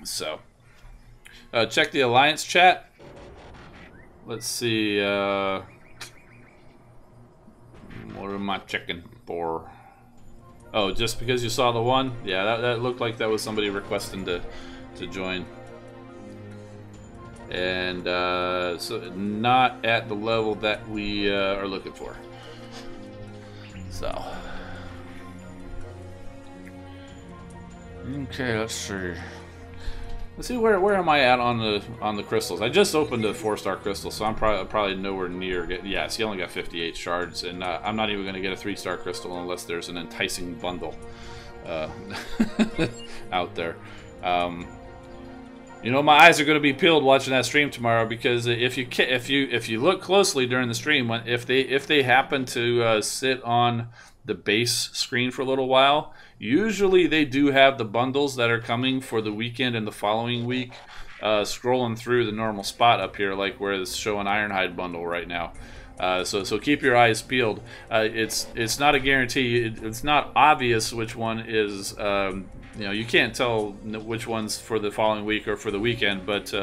A: So check the Alliance chat. Let's see. What am I checking for? Oh, just because you saw the one? Yeah, that looked like that was somebody requesting to join. And so not at the level that we are looking for. So. Okay, let's see. Let's see where am I at on the crystals. I just opened a 4-star crystal, so I'm probably nowhere near. Yes, he only got 58 shards, and I'm not even going to get a 3-star crystal unless there's an enticing bundle out there. You know, my eyes are going to be peeled watching that stream tomorrow, because if you look closely during the stream, if they happen to sit on the base screen for a little while, usually they do have the bundles that are coming for the weekend and the following week scrolling through the normal spot up here, like where it's showing Ironhide bundle right now. So keep your eyes peeled. It's not a guarantee. It's not obvious which one is. You know, you can't tell which one's for the following week or for the weekend. But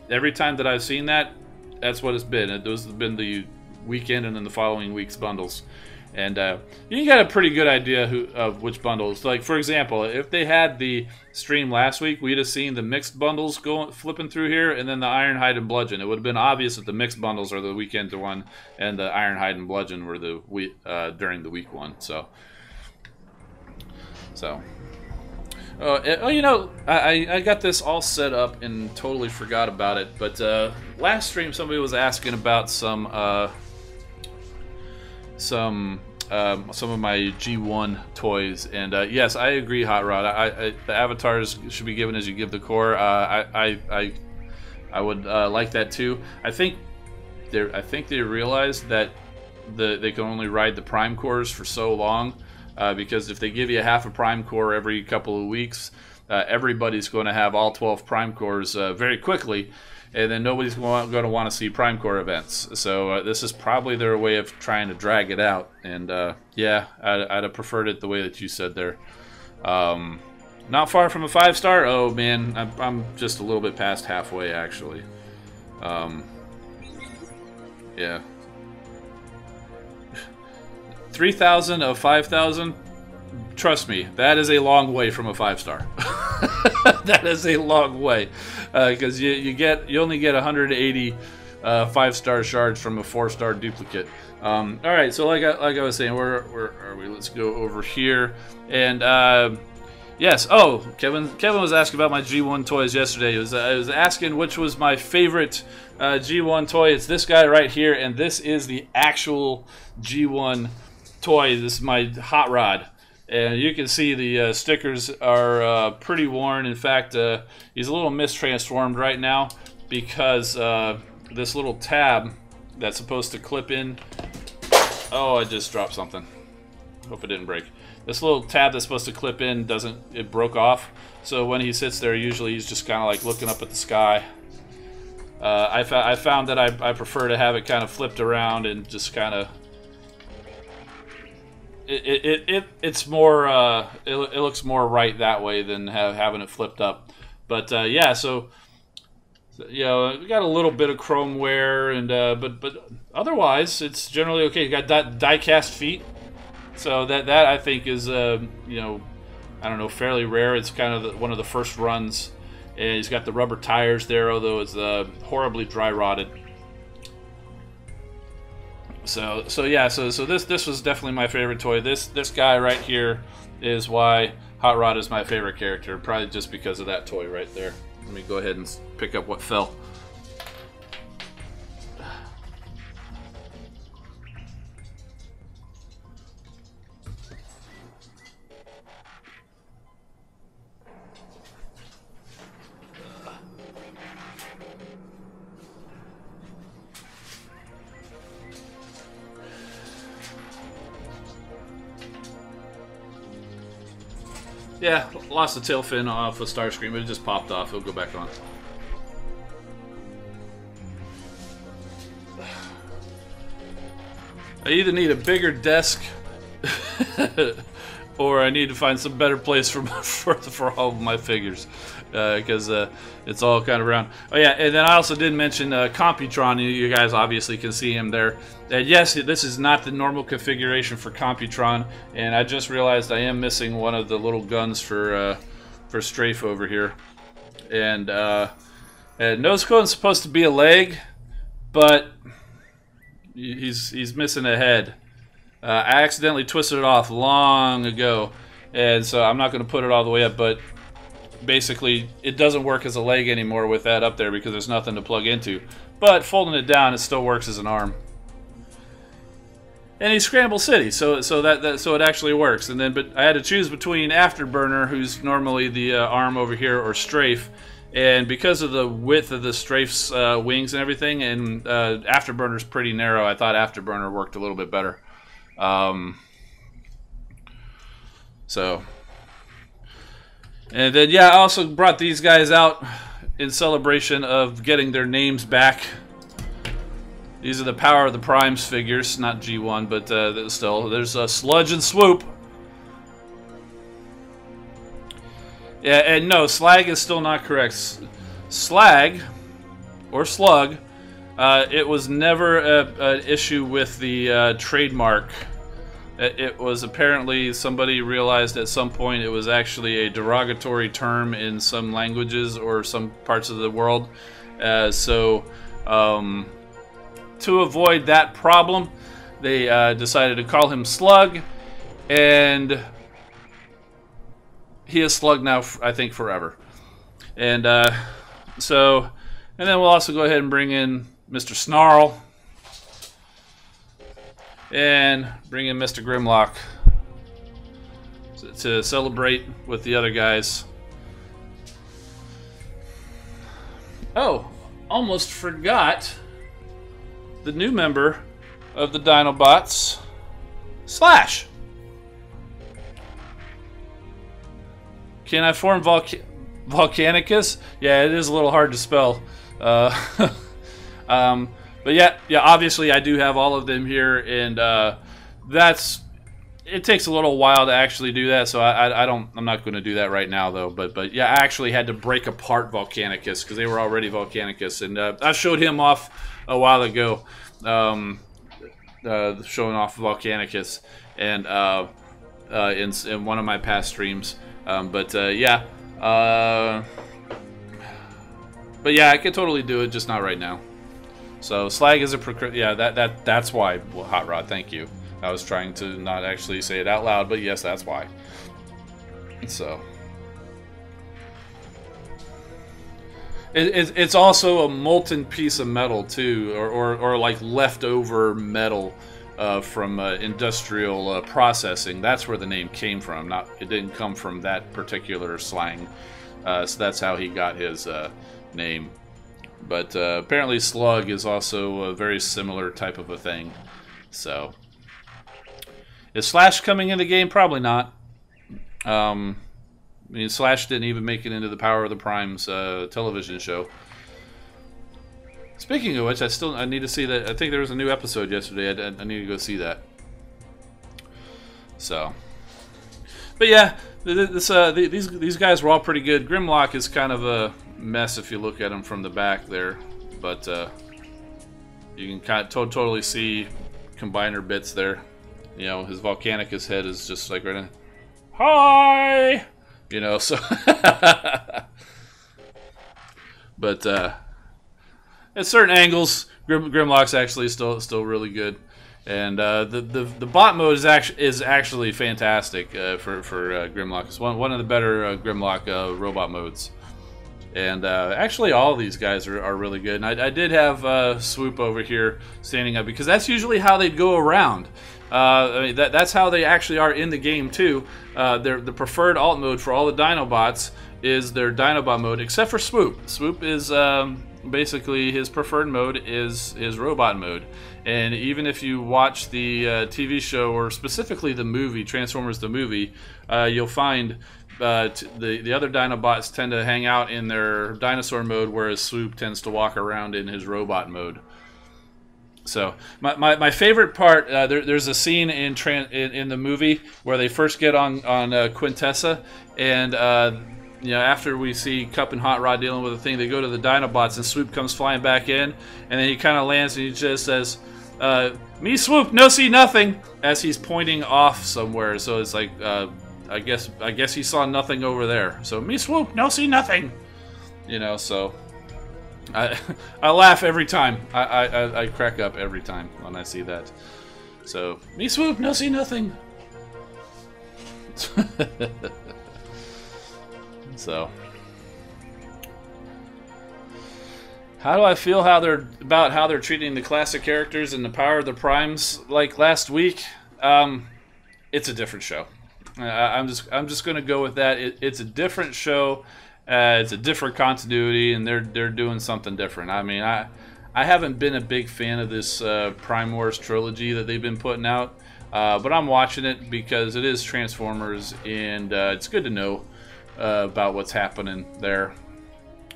A: every time that I've seen that, that's what it's been. Those have been the weekend and then the following week's bundles. And you got a pretty good idea of which bundles. Like, for example, if they had the stream last week, we'd have seen the mixed bundles flipping through here, and then the Ironhide and Bludgeon. It would have been obvious that the mixed bundles are the weekend one, and the Ironhide and Bludgeon were the during the week one. So. You know, I got this all set up and totally forgot about it. But last stream, somebody was asking about some of my G1 toys, and yes, I agree, Hot Rod. The avatars should be given as you give the core. I would like that too. I think they realized that they can only ride the prime cores for so long, because if they give you half a prime core every couple of weeks, everybody's going to have all 12 prime cores very quickly. And then nobody's going to want to see Prime Core events. So this is probably their way of trying to drag it out. And yeah, I'd have preferred it the way that you said there. Not far from a 5-star? Oh man, I'm just a little bit past halfway actually. Yeah. 3,000 of 5,000? Trust me, that is a long way from a 5-star. That is a long way, because you only get 180 5-star shards from a 4-star duplicate. All right, so like I was saying, where are we? Let's go over here. And yes, oh, Kevin was asking about my G1 toys yesterday. I was asking which was my favorite G1 toy. It's this guy right here, and this is the actual G1 toy. This is my Hot Rod. And you can see the stickers are pretty worn. In fact, he's a little mistransformed right now because this little tab that's supposed to clip in... Oh, I just dropped something. Hope it didn't break. This little tab that's supposed to clip in it broke off. So when he sits there, usually he's just kind of like looking up at the sky. I found that I prefer to have it kind of flipped around and just kind of... It's more it looks more right that way than having it flipped up. But yeah, so you know, we got a little bit of chrome wear, and but otherwise it's generally okay. You got die cast feet, so that I think is you know, I don't know, fairly rare. It's kind of one of the first runs, and he's got the rubber tires there, although it's horribly dry rotted. So yeah, so this was definitely my favorite toy. This guy right here is why Hot Rod is my favorite character, probably just because of that toy right there. Let me go ahead and pick up what fell. Yeah, lost the tail fin off of Starscream, but it just popped off. It'll go back on. I either need a bigger desk or I need to find some better place for for all of my figures, because it's all kind of around. Oh yeah, and then I also did mention Computron. You guys obviously can see him there. And yes, this is not the normal configuration for Computron, and I just realized I am missing one of the little guns for Strafe over here. And nose cone's supposed to be a leg, but he's missing a head. I accidentally twisted it off long ago, and so I'm not going to put it all the way up, but basically it doesn't work as a leg anymore with that up there because there's nothing to plug into. But folding it down, it still works as an arm. And he's Scramble City, so it actually works. And then, but I had to choose between Afterburner, who's normally the arm over here, or Strafe. And because of the width of the Strafe's wings and everything, and Afterburner's pretty narrow, I thought Afterburner worked a little bit better. So, and then yeah, I also brought these guys out in celebration of getting their names back. These are the Power of the Primes figures, not G1, but still. There's Sludge and Swoop. Yeah, and no, Slag is still not correct. Slag, or Slug, it was never an issue with the trademark. It was apparently somebody realized at some point it was actually a derogatory term in some languages or some parts of the world. To avoid that problem, they decided to call him Slug, and he is Slug now, I think, forever. And and then we'll also go ahead and bring in Mr. Snarl, and bring in Mr. Grimlock to celebrate with the other guys. Oh, almost forgot the new member of the Dinobots, Slash. Can I form Volcanicus? Yeah, it is a little hard to spell. But yeah, obviously I do have all of them here, and it takes a little while to actually do that, so I'm not going to do that right now though. But yeah, I actually had to break apart Volcanicus because they were already Volcanicus, and I showed him off a while ago, showing off Volcanicus, and in one of my past streams. But yeah, I could totally do it, just not right now. So Slag is that's why. Well, Hot Rod, thank you. I was trying to not actually say it out loud, but yes, that's why. So it's also a molten piece of metal too, or like leftover metal from industrial processing. That's where the name came from. It didn't come from that particular slang. So that's how he got his name. But apparently Slug is also a very similar type of a thing. So is Slash coming in the game? Probably not. I mean, Slash didn't even make it into the Power of the Primes television show. Speaking of which, I need to see that. I think there was a new episode yesterday. I need to go see that. So, but yeah, these guys were all pretty good. Grimlock is kind of a mess if you look at him from the back there, but you can kind of totally see combiner bits there. You know, his Volcanicus head is just like right in. Hi, you know. So, but at certain angles, Grimlock's actually still really good, and the bot mode is actually fantastic for Grimlock. It's one of the better Grimlock robot modes, and actually all of these guys are really good. And I did have Swoop over here standing up because that's usually how they'd go around. I mean, that's how they actually are in the game too. The preferred alt mode for all the Dinobots is their Dinobot mode, except for Swoop. Swoop is basically his preferred mode is robot mode. And even if you watch the TV show, or specifically the movie Transformers the movie, you'll find the other Dinobots tend to hang out in their dinosaur mode, whereas Swoop tends to walk around in his robot mode. So my favorite part, there's a scene in the movie where they first get on Quintessa, and you know, after we see Cup and Hot Rod dealing with the thing, they go to the Dinobots, and Swoop comes flying back in, and then he kind of lands and he just says, "Me Swoop, no see nothing," as he's pointing off somewhere. So it's like, I guess he saw nothing over there. So me Swoop, no see nothing. You know, so I laugh every time. I crack up every time when I see that. So me Swoop, no see nothing. So, how do I feel about how they're treating the classic characters and the power of the primes like last week? It's a different show. I'm just gonna go with that. It's a different show. It's a different continuity, and they're doing something different. I mean, I haven't been a big fan of this Prime Wars trilogy that they've been putting out, but I'm watching it because it is Transformers, and it's good to know about what's happening there.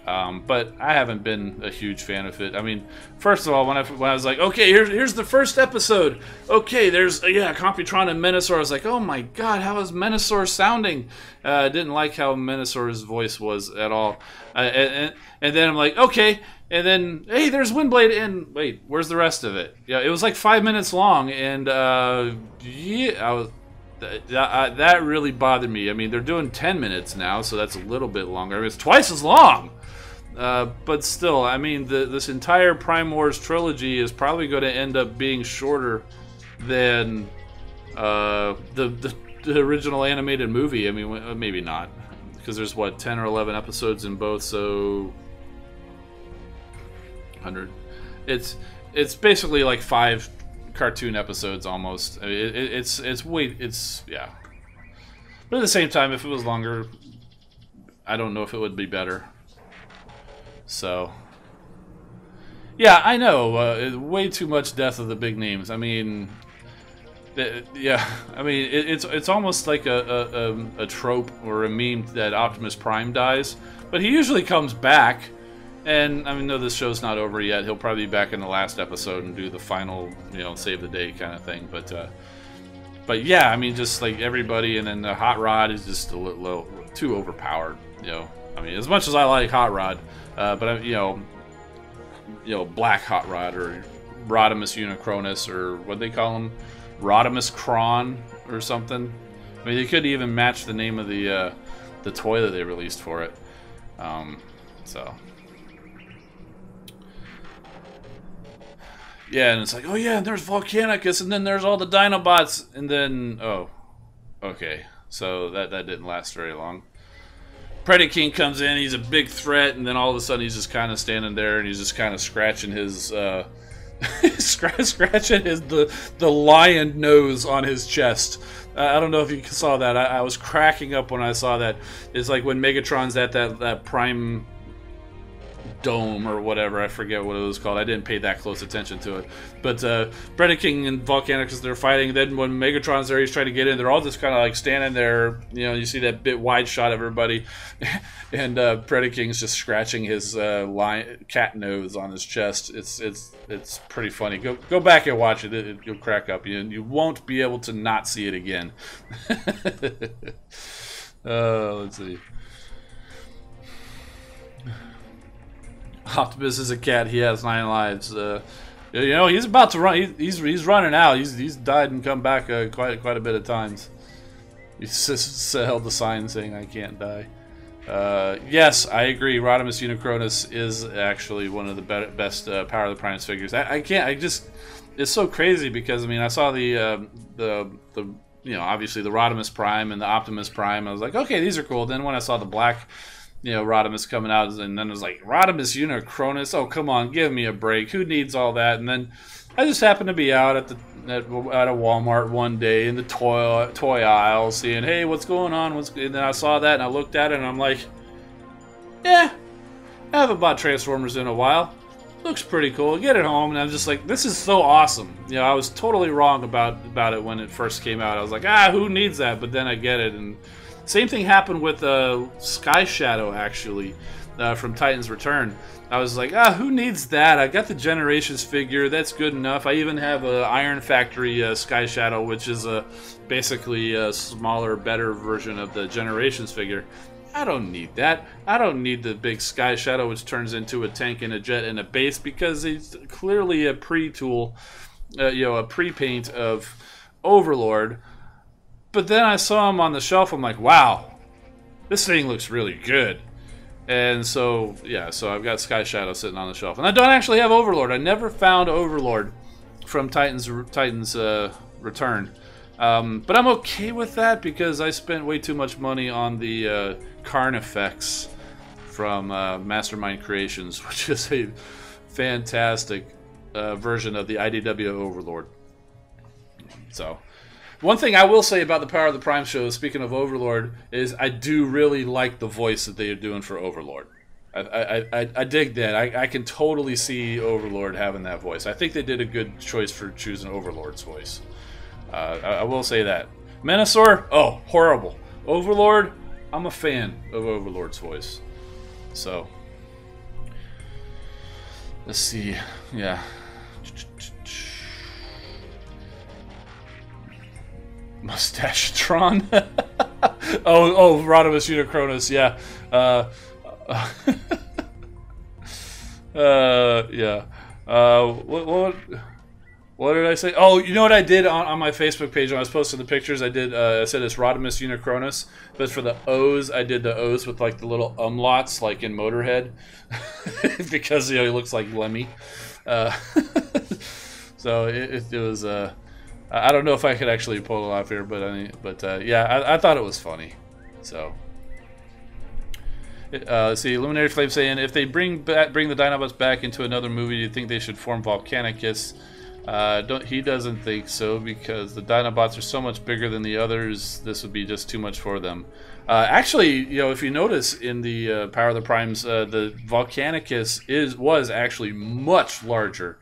A: But I haven't been a huge fan of it. I mean, first of all, when I was like, okay, here's the first episode. Okay, there's Computron and Menasor. I was like, oh my god, how is Menasor sounding? I didn't like how Menasor's voice was at all. And then I'm like, okay, and then hey, there's Windblade. And wait, where's the rest of it? Yeah, it was like 5 minutes long, and yeah, I was. That really bothered me. I mean, they're doing 10 minutes now, so that's a little bit longer. I mean, it's twice as long. But still, I mean, this entire Prime Wars trilogy is probably going to end up being shorter than the original animated movie. I mean, maybe not, because there's, what, 10 or 11 episodes in both, so 100. It's basically like 5 cartoon episodes almost. I mean, it's yeah. But at the same time, if it was longer, I don't know if it would be better. So yeah, I know, way too much death of the big names. I mean, yeah, I mean it's almost like a trope or a meme that Optimus Prime dies, but he usually comes back. And I mean, no, this show's not over yet. He'll probably be back in the last episode and do the final, you know, save the day kind of thing. But yeah, I mean, just like everybody, and then the Hot Rod is just a little too overpowered. You know, I mean, as much as I like Hot Rod, but you know, Black Hot Rod or Rodimus Unicronus or what they call him, Rodimus Kron or something. I mean, they could even match the name of the toy that they released for it. So. Yeah, and it's like, oh yeah, and there's Volcanicus, and then there's all the Dinobots, and then, oh, okay, so that didn't last very long. Predaking comes in, he's a big threat, and then all of a sudden he's just kind of standing there, and he's just kind of scratching his, scratching the lion nose on his chest. I don't know if you saw that. I was cracking up when I saw that. It's like when Megatron's at that Prime Dome or whatever, I forget what it was called. I didn't pay that close attention to it. But Predaking and Volcanicus, they're fighting. Then when Megatron's there, he's trying to get in. They're all just kind of like standing there. You know, you see that bit wide shot of everybody, and Predaking's just scratching his cat nose on his chest. It's pretty funny. Go back and watch it. You'll crack up. You won't be able to not see it again. Let's see. Optimus is a cat. He has 9 lives. You know, he's about to run. He's running out. He's died and come back quite a bit of times. He's just held the sign saying, "I can't die." Yes, I agree. Rodimus Unicronus is actually one of the best Power of the Primes figures. I just it's so crazy because I mean I saw the you know, obviously the Rodimus Prime and the Optimus Prime. I was like, okay, these are cool. Then when I saw the black, you know, Rodimus coming out, and then it was like, Rodimus Unicronus, oh, come on, give me a break. Who needs all that? And then I just happened to be out at a Walmart one day in the toy aisle seeing, hey, what's going on? And then I saw that, and I looked at it, and I'm like, yeah, I haven't bought Transformers in a while. Looks pretty cool. Get it home, and I'm just like, this is so awesome. You know, I was totally wrong about it when it first came out. I was like, who needs that? But then I get it, and same thing happened with Sky Shadow, actually. from Titan's Return. I was like, who needs that? I got the Generations figure. That's good enough. I even have a Iron Factory Sky Shadow, which is basically a smaller, better version of the Generations figure. I don't need that. I don't need the big Sky Shadow, which turns into a tank and a jet and a base, because he's clearly a pre-tool, a pre-paint of Overlord. But then I saw him on the shelf. I'm like, wow, this thing looks really good. And so, yeah, so I've got Sky Shadow sitting on the shelf. And I don't actually have Overlord. I never found Overlord from Titan's Return. But I'm okay with that because I spent way too much money on the Carnifex from Mastermind Creations, which is a fantastic version of the IDW Overlord. So, one thing I will say about the Power of the Prime show, speaking of Overlord, is I do really like the voice that they are doing for Overlord. I dig that. I can totally see Overlord having that voice. I think they did a good choice for choosing Overlord's voice. I will say that. Menasor? Oh, horrible. Overlord? I'm a fan of Overlord's voice. So, let's see. Yeah. Mustache Tron. oh, Rodimus Unicronus. Yeah. Yeah. What did I say? Oh, you know what I did on my Facebook page when I was posting the pictures? I said it's Rodimus Unicronus, but for the O's, I did the O's with like the little umlauts, like in Motorhead, because he looks like Lemmy. So it was. I don't know if I could actually pull it off here, but yeah, I thought it was funny. So. Let's see, Luminary Flame saying, if they bring the Dinobots back into another movie, do you think they should form Volcanicus? He doesn't think so, because the Dinobots are so much bigger than the others. This would be just too much for them. Actually, if you notice in the Power of the Primes, the Volcanicus was actually much larger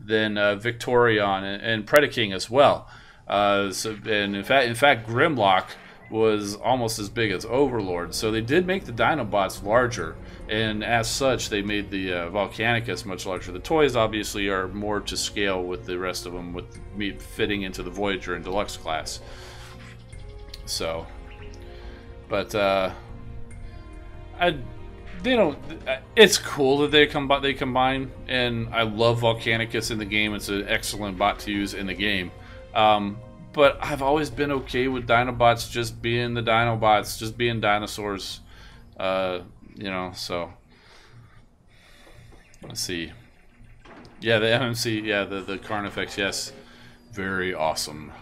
A: than Victorion and Predaking as well. And in fact, Grimlock was almost as big as Overlord. So they did make the Dinobots larger, and as such, they made the Volcanicus much larger. The toys obviously are more to scale with the rest of them, with me fitting into the Voyager and Deluxe class. So, but it's cool that they combine, and I love Volcanicus in the game. It's an excellent bot to use in the game. But I've always been okay with Dinobots just being the Dinobots, just being dinosaurs. So let's see. Yeah, the MMC, yeah, the Carnifex, yes, very awesome.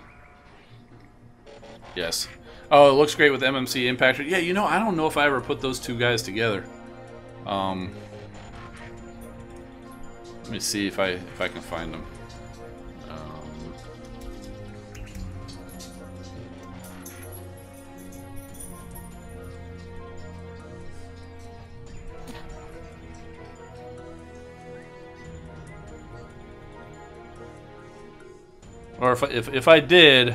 A: Yes. Oh, it looks great with MMC Impactor. Yeah, I don't know if I ever put those two guys together. Let me see if I can find them. Or if I did,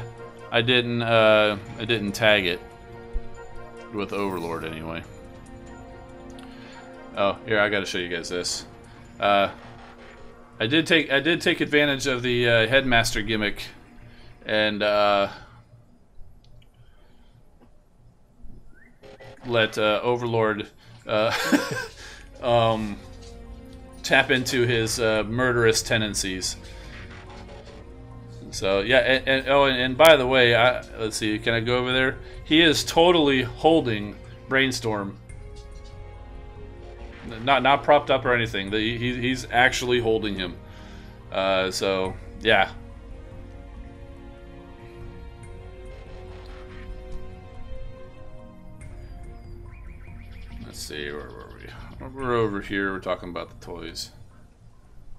A: I didn't tag it with Overlord anyway. Oh, here, I gotta show you guys this. I did take advantage of the Headmaster gimmick, and let Overlord tap into his murderous tendencies. So yeah, and by the way, let's see, can I go over there? He is totally holding Brainstorm, not propped up or anything. He's actually holding him. So yeah. Let's see, where were we? We're over here. We're talking about the toys.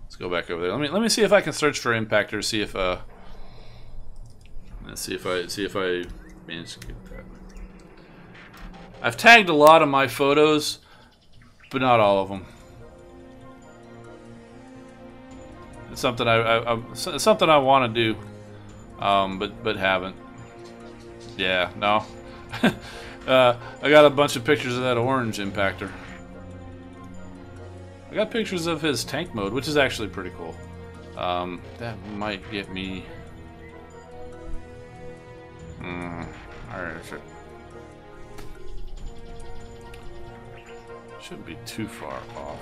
A: Let's go back over there. Let me see if I can search for Impactor. See if let's see if I managed to get that. I've tagged a lot of my photos, but not all of them. It's something something I want to do, but haven't. Yeah, no. I got a bunch of pictures of that orange Impactor. I got pictures of his tank mode, which is actually pretty cool. That might get me... Alright, shouldn't be too far off.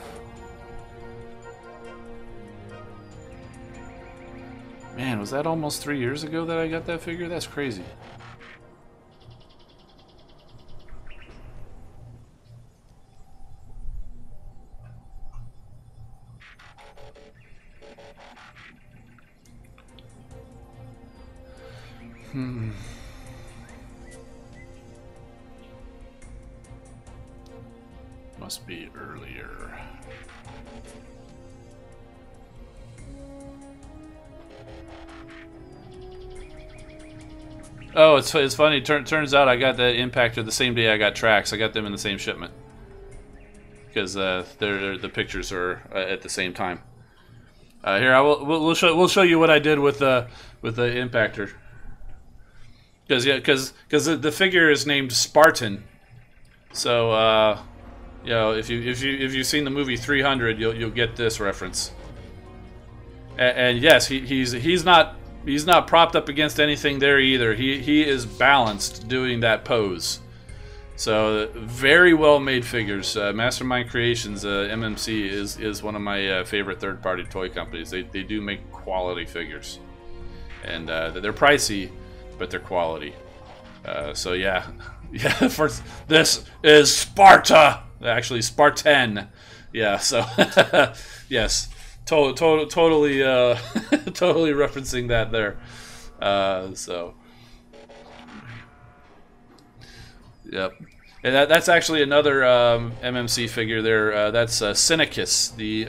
A: Man, was that almost 3 years ago that I got that figure? That's crazy. Must be earlier. Oh, it's funny. Turns out I got that Impactor the same day I got Trax. I got them in the same shipment because the pictures are at the same time. Here, we'll show you what I did with the Impactor. Because the figure is named Spartan, so you know, if you've seen the movie 300, you'll get this reference. And yes, he's not propped up against anything there either. He is balanced doing that pose. So very well made figures. Mastermind Creations, MMC is one of my favorite third-party toy companies. They do make quality figures, and they're pricey, but they're quality. So yeah, this is Sparta. Actually, Spartan. Yeah. So yes, totally totally referencing that there. So yep. And that's actually another MMC figure there. That's Cynicus, the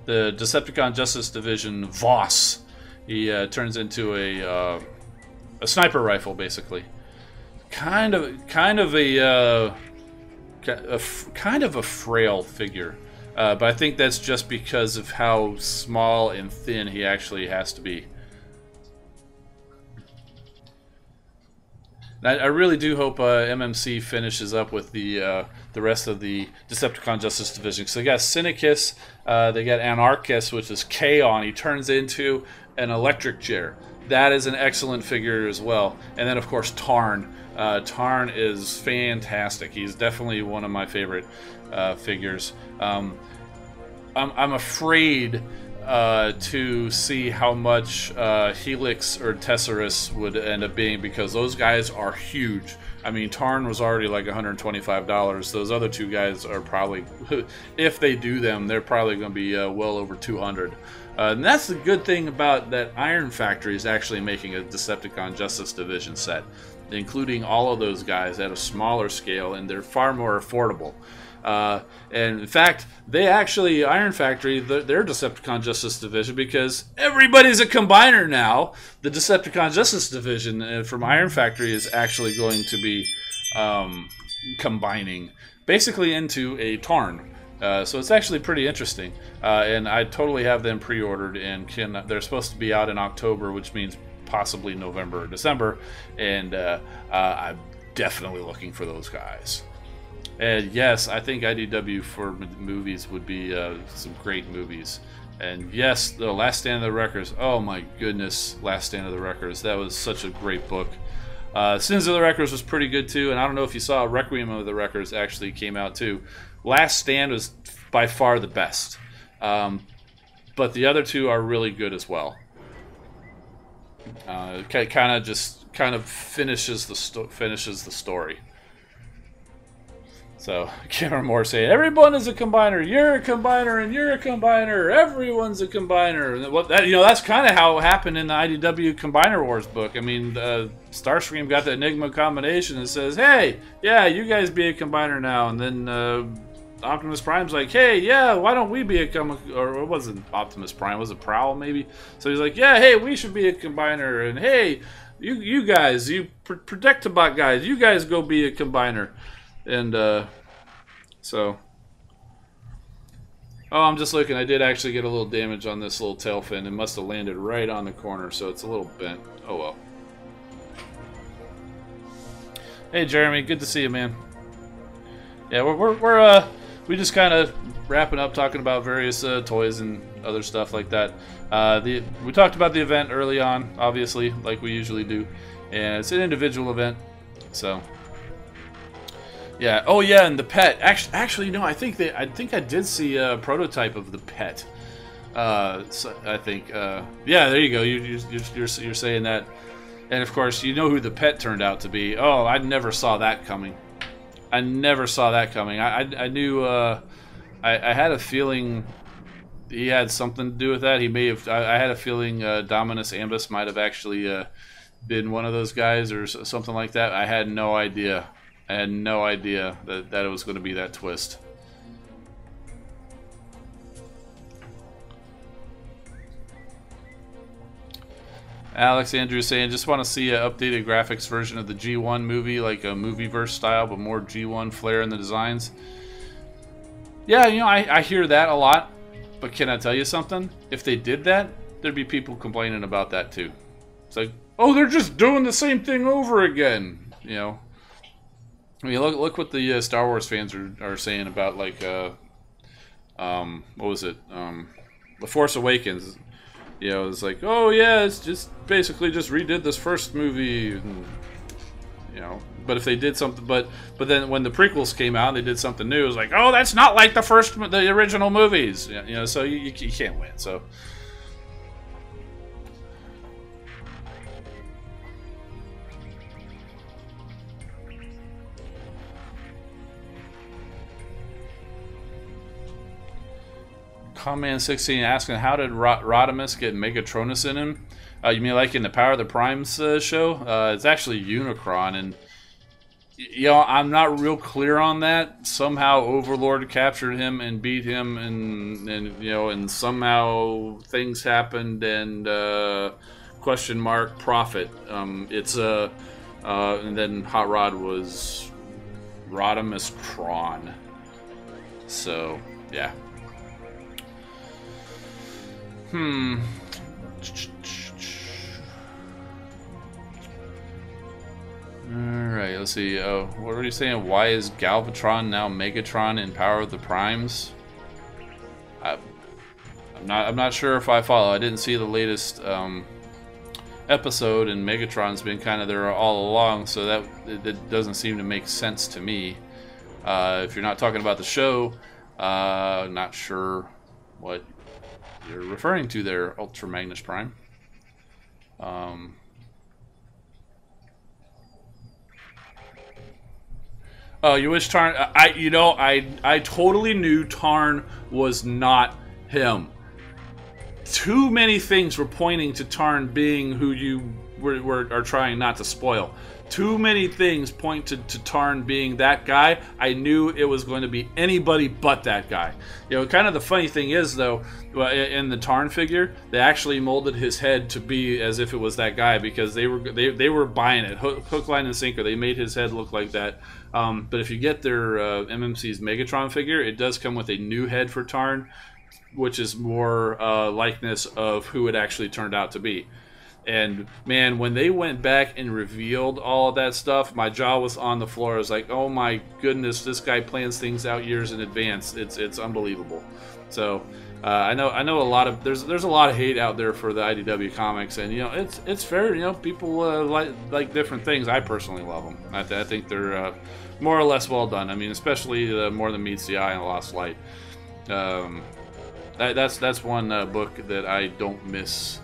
A: Decepticon Justice Division Voss. He turns into a sniper rifle, basically. Kind of a frail figure, but I think that's just because of how small and thin he actually has to be. I really do hope MMC finishes up with the rest of the Decepticon Justice Division. So they got Cynicus, they got Anarchus, which is Kaon. He turns into an electric chair. That is an excellent figure as well. And then of course Tarn. Tarn is fantastic. He's definitely one of my favorite figures. I'm afraid to see how much Helix or Tesserus would end up being, because those guys are huge. I mean, Tarn was already like $125. Those other two guys are probably, if they do them, they're probably going to be well over 200. And that's the good thing about that Iron Factory is actually making a Decepticon Justice Division set, including all of those guys at a smaller scale, and they're far more affordable. And in fact, they actually, Iron Factory, their Decepticon Justice Division, because everybody's a combiner now, the Decepticon Justice Division from Iron Factory is actually going to be combining basically into a Tarn. So it's actually pretty interesting. And I totally have them pre-ordered, and they're supposed to be out in October, which means possibly November or December. And I'm definitely looking for those guys. And yes, I think IDW for movies would be some great movies. And yes, the Last Stand of the Wreckers. Oh my goodness, Last Stand of the Wreckers. That was such a great book. Sins of the Wreckers was pretty good too. And I don't know if you saw Requiem of the Wreckers actually came out too. Last Stand was by far the best. But the other two are really good as well. Kind of finishes the story. So, Cameron Moore saying, everyone is a combiner. You're a combiner, and you're a combiner. Everyone's a combiner. And that's kind of how it happened in the IDW Combiner Wars book. I mean, Starscream got the Enigma combination and says, hey, yeah, you guys be a combiner now. And then Optimus Prime's like, hey, yeah, why don't we be a combiner? Or it wasn't Optimus Prime, was it Prowl maybe? So he's like, yeah, hey, we should be a combiner. And hey, you guys, you Protectobot guys, you guys go be a combiner. And so, oh, I'm just looking. I did actually get a little damage on this little tail fin. It must have landed right on the corner, so it's a little bent. Oh well. Hey Jeremy, good to see you, man. Yeah, we just kind of wrapping up, talking about various toys and other stuff like that. We talked about the event early on, obviously, like we usually do, and it's an individual event, so yeah. Oh yeah, and the pet. Actually, no, I think I did see a prototype of the pet. So I think, yeah, there you go. You're saying that, and of course, you know who the pet turned out to be. Oh, I never saw that coming. I never saw that coming. I knew. I had a feeling he had something to do with that. He may have. I had a feeling Dominus Ambus might have actually been one of those guys or something like that. I had no idea. I had no idea that it was going to be that twist. Alex Andrews saying, just want to see an updated graphics version of the G1 movie, like a movieverse style, but more G1 flair in the designs. Yeah, you know, I hear that a lot, but can I tell you something? If they did that, there'd be people complaining about that too. It's like, oh, they're just doing the same thing over again, you know. I mean, look what the Star Wars fans are saying about, like, what was it? The Force Awakens. You know, it's like, oh yeah, it's just basically just redid this first movie, and, you know. But if they did something, but then when the prequels came out, and they did something new. It was like, oh, that's not like the original movies. You know, so you can't win. So. Command 16 asking, how did Rodimus get Megatronus in him? You mean like in the Power of the Primes show? It's actually Unicron, and you know, I'm not real clear on that. Somehow Overlord captured him and beat him, and you know, and somehow things happened, and question mark Prophet. And then Hot Rod was Rodimus Tron. So yeah. Alright, let's see. What are you saying? Why is Galvatron now Megatron in Power of the Primes? I'm not sure if I follow. I didn't see the latest episode, and Megatron's been kind of there all along, so that doesn't seem to make sense to me. If you're not talking about the show, not sure what you're referring to there, Ultra Magnus Prime. Oh, you wish Tarn? I totally knew Tarn was not him. Too many things were pointing to Tarn being who you are trying not to spoil. Too many things point to Tarn being that guy. I knew it was going to be anybody but that guy. You know, kind of the funny thing is, though, in the Tarn figure, they actually molded his head to be as if it was that guy, because they were buying it, hook, line, and sinker. They made his head look like that. But if you get their MMC's Megatron figure, it does come with a new head for Tarn, which is more likeness of who it actually turned out to be. And man, when they went back and revealed all of that stuff, my jaw was on the floor. I was like, "Oh my goodness, this guy plans things out years in advance. It's unbelievable." So I know a lot of there's a lot of hate out there for the IDW comics, and you know it's fair. You know, people like different things. I personally love them. I think they're more or less well done. I mean, especially More Than Meets the Eye and Lost Light. That's one book that I don't miss.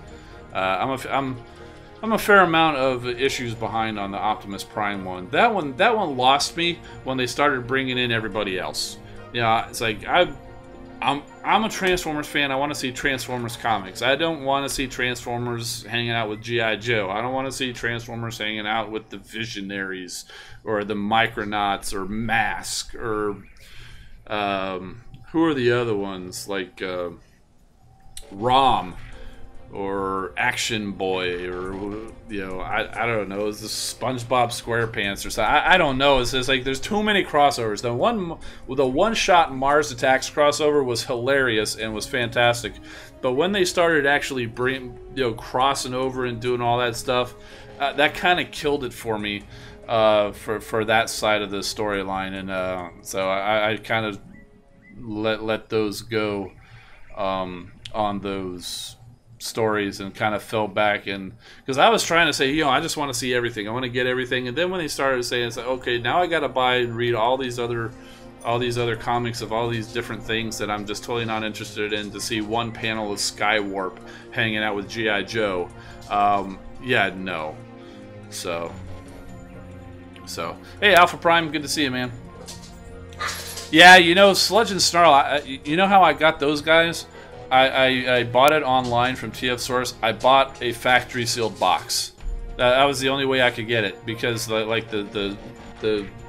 A: I'm a fair amount of issues behind on the Optimus Prime one. That one lost me when they started bringing in everybody else. You know, it's like I'm a Transformers fan. I want to see Transformers comics. I don't want to see Transformers hanging out with G.I. Joe. I don't want to see Transformers hanging out with the Visionaries or the Micronauts or Mask or who are the other ones, like Rom or Action Boy, or you know, I don't know, is this SpongeBob SquarePants or something? I don't know. It's just like there's too many crossovers. The one-shot Mars Attacks crossover was hilarious and was fantastic, but when they started actually crossing over and doing all that stuff, that kind of killed it for me for that side of the storyline, and so I kind of let those go on those stories, and kind of fell back. And because I was trying to say, I just want to see everything, I want to get everything, and then when they started saying, it's like, okay, now I got to buy and read all these other comics of all these different things that I'm just totally not interested in, to see one panel of Skywarp hanging out with G.I. Joe. Yeah, no. So hey, Alpha Prime, good to see you, man. Yeah, Sludge and Snarl, you know how I got those guys? I bought it online from TF Source. I bought a factory sealed box. That was the only way I could get it, because like the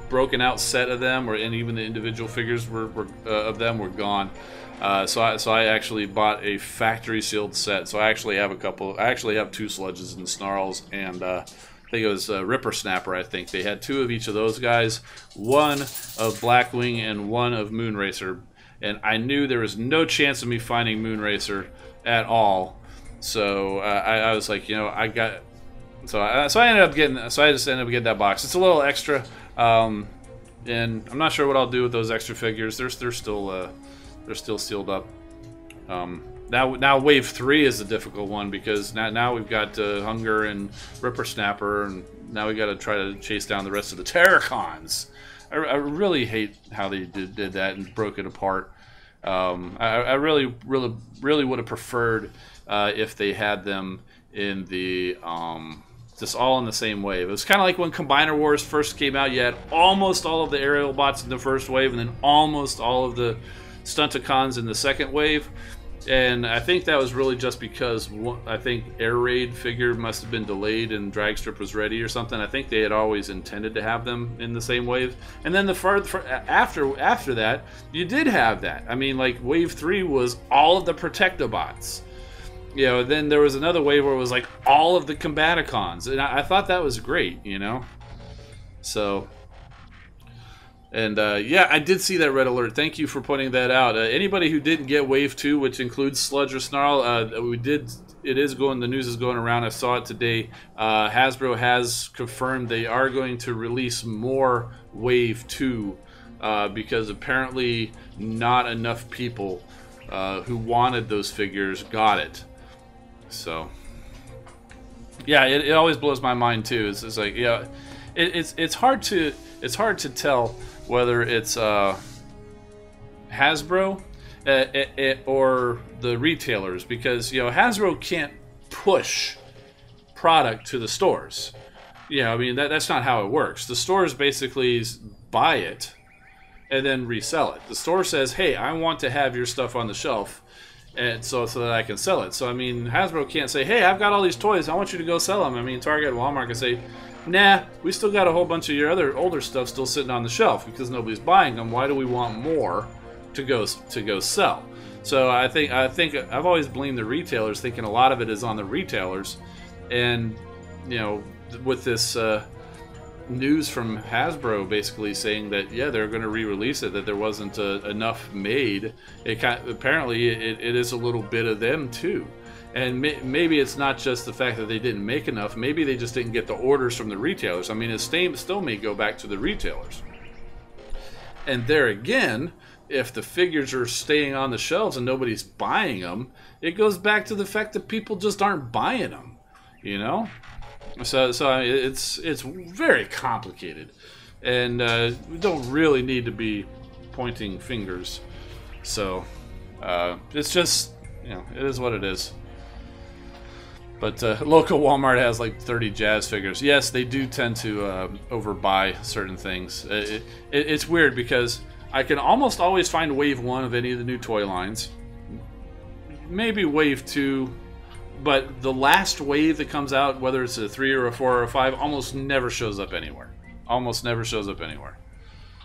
A: broken out set of them, and even the individual figures of them were gone. So I actually bought a factory sealed set. So I actually have I actually have 2 Sludges and Snarls, and I think it was Ripper Snapper. I think they had 2 of each of those guys, 1 of Blackwing and 1 of Moonracer. And I knew there was no chance of me finding Moonracer at all. So I was like, I got. So I ended up getting. So I just ended up getting that box. It's a little extra, and I'm not sure what I'll do with those extra figures. They're still sealed up. Now Wave 3 is a difficult one, because now we've got Hunger and Ripper Snapper, and now we got to try to chase down the rest of the Terracons. I really hate how they did that and broke it apart. I really would have preferred if they had them in the just all in the same wave. It was kind of like when Combiner Wars first came out. You had almost all of the aerial bots in the first wave, and then almost all of the Stunticons in the second wave. And I think that was really just because I think Air Raid figure must have been delayed and Dragstrip was ready or something. I think they had always intended to have them in the same wave. And then after that, you did have that. I mean, like Wave 3 was all of the Protectobots. Then there was another wave where it was like all of the Combaticons. And I thought that was great, So... And yeah, I did see that red alert. Thank you for pointing that out. Anybody who didn't get Wave 2, which includes Sludge or Snarl, the news is going around. I saw it today. Hasbro has confirmed they are going to release more Wave 2 because apparently not enough people who wanted those figures got it. So yeah, it always blows my mind too. It's like, it's hard to tell whether it's Hasbro or the retailers, because Hasbro can't push product to the stores. I mean that's not how it works. The stores basically buy it and then resell it. The store says, "Hey, I want to have your stuff on the shelf, and so that I can sell it." So I mean, Hasbro can't say, "Hey, I've got all these toys. I want you to go sell them." I mean, Target and Walmart can say, "Nah, we still got a whole bunch of your other older stuff still sitting on the shelf because nobody's buying them. Why do we want more to go sell?" So I think I've always blamed the retailers, thinking a lot of it is on the retailers. And with this news from Hasbro basically saying that they're going to re-release it, that there wasn't enough made, apparently it is a little bit of them too. And maybe it's not just the fact that they didn't make enough. Maybe they just didn't get the orders from the retailers. I mean, it still may go back to the retailers. And there again, if the figures are staying on the shelves and nobody's buying them, it goes back to the fact that people just aren't buying them. So it's very complicated, and we don't really need to be pointing fingers. So it's just it is what it is. But local Walmart has like 30 Jazz figures. Yes, they do tend to overbuy certain things. It's weird because I can almost always find Wave 1 of any of the new toy lines. Maybe Wave 2, but the last wave that comes out, whether it's a 3 or a 4 or a 5, almost never shows up anywhere. Almost never shows up anywhere.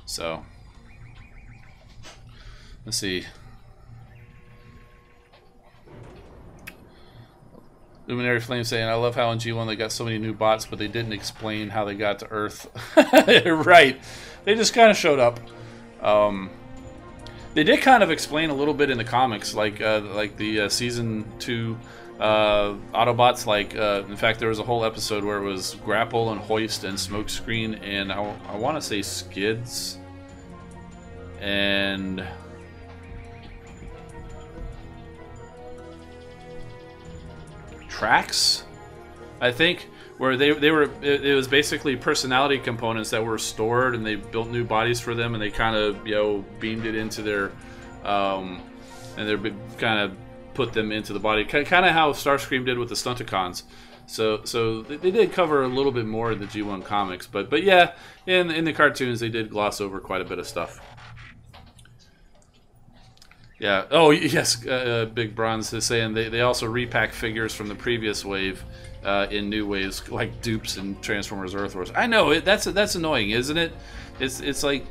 A: So, let's see. Luminary Flame saying, "I love how in G1 they got so many new bots, but they didn't explain how they got to Earth." Right. They just kind of showed up. They did kind of explain a little bit in the comics, like the Season 2 Autobots. In fact, there was a whole episode where it was Grapple and Hoist and Smokescreen and I want to say Skids and tracks, I think, where they were. It was basically personality components that were stored, and they built new bodies for them, and they kind of beamed it into their, and they kind of put them into the body, kind of how Starscream did with the Stunticons. So they did cover a little bit more in the G1 comics, but yeah, in the cartoons they did gloss over quite a bit of stuff. Yeah. Oh yes, Big Bronze is saying they also repack figures from the previous wave in new waves, like dupes and Transformers Earth Wars. I know that's annoying, isn't it? It's like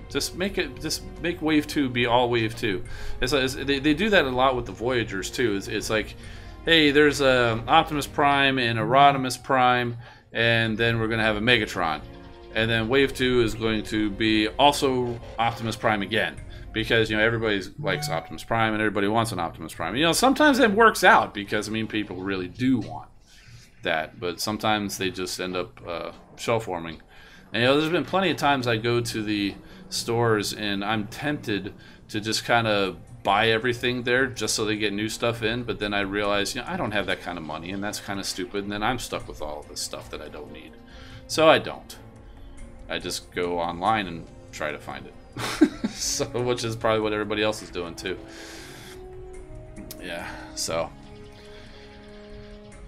A: just make Wave 2 be all Wave 2. They do that a lot with the Voyagers too. It's like, hey, there's a Optimus Prime and a Rodimus Prime, and then we're gonna have a Megatron, and then Wave 2 is going to be also Optimus Prime again, because everybody likes Optimus Prime and everybody wants an Optimus Prime. Sometimes it works out because people really do want that, but sometimes they just end up shell forming. And there's been plenty of times I go to the stores and I'm tempted to just kind of buy everything there just so they get new stuff in, but then I realize I don't have that kind of money, and that's kind of stupid, and then I'm stuck with all of this stuff that I don't need. So I don't. I just go online and try to find it. So, which is probably what everybody else is doing too. Yeah, so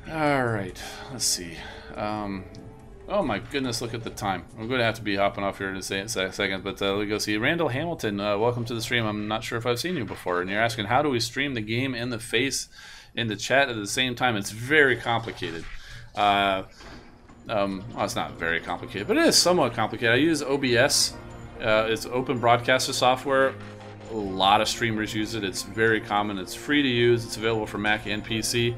A: alright, let's see. Oh my goodness, look at the time. I'm going to have to be hopping off here in a second, but let me go see. Randall Hamilton, welcome to the stream. I'm not sure if I've seen you before, and you're asking, how do we stream the game and the face in the chat at the same time? It's very complicated. Well, it's not very complicated, but it is somewhat complicated. I use OBS. It's open broadcaster software. A lot of streamers use it. It's very common. It's free to use. It's available for Mac and PC.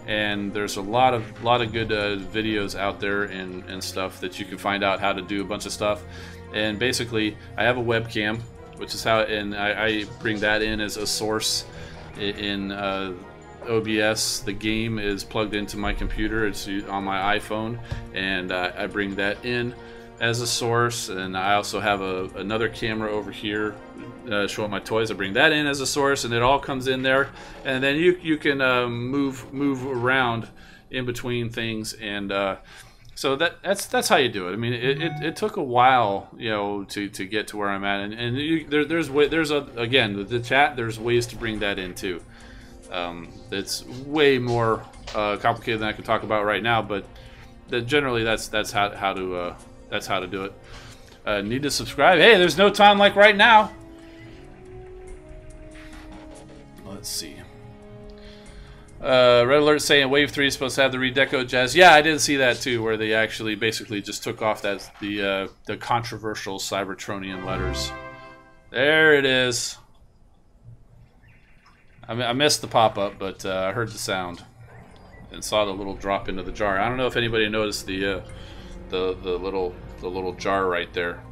A: And there's a lot of good videos out there and stuff that you can find out how to do a bunch of stuff. And basically, I have a webcam, which is how, and I bring that in as a source in OBS. The game is plugged into my computer. It's on my iPhone, and I bring that in as a source. And I also have another camera over here showing my toys. I bring that in as a source, and it all comes in there, and then you can move around in between things, and so that's how you do it. I mean, it took a while, to get to where I'm at, and there's again, the chat, there's ways to bring that in too. It's way more complicated than I can talk about right now, but generally that's how to do it. Need to subscribe? Hey, there's no time like right now. Let's see. Red Alert saying Wave 3 is supposed to have the redeco jazz. Yeah, I did see that too, where they actually basically just took off the controversial Cybertronian letters. There it is. I missed the pop-up, but I heard the sound and saw the little drop into the jar. I don't know if anybody noticed the little jar right there.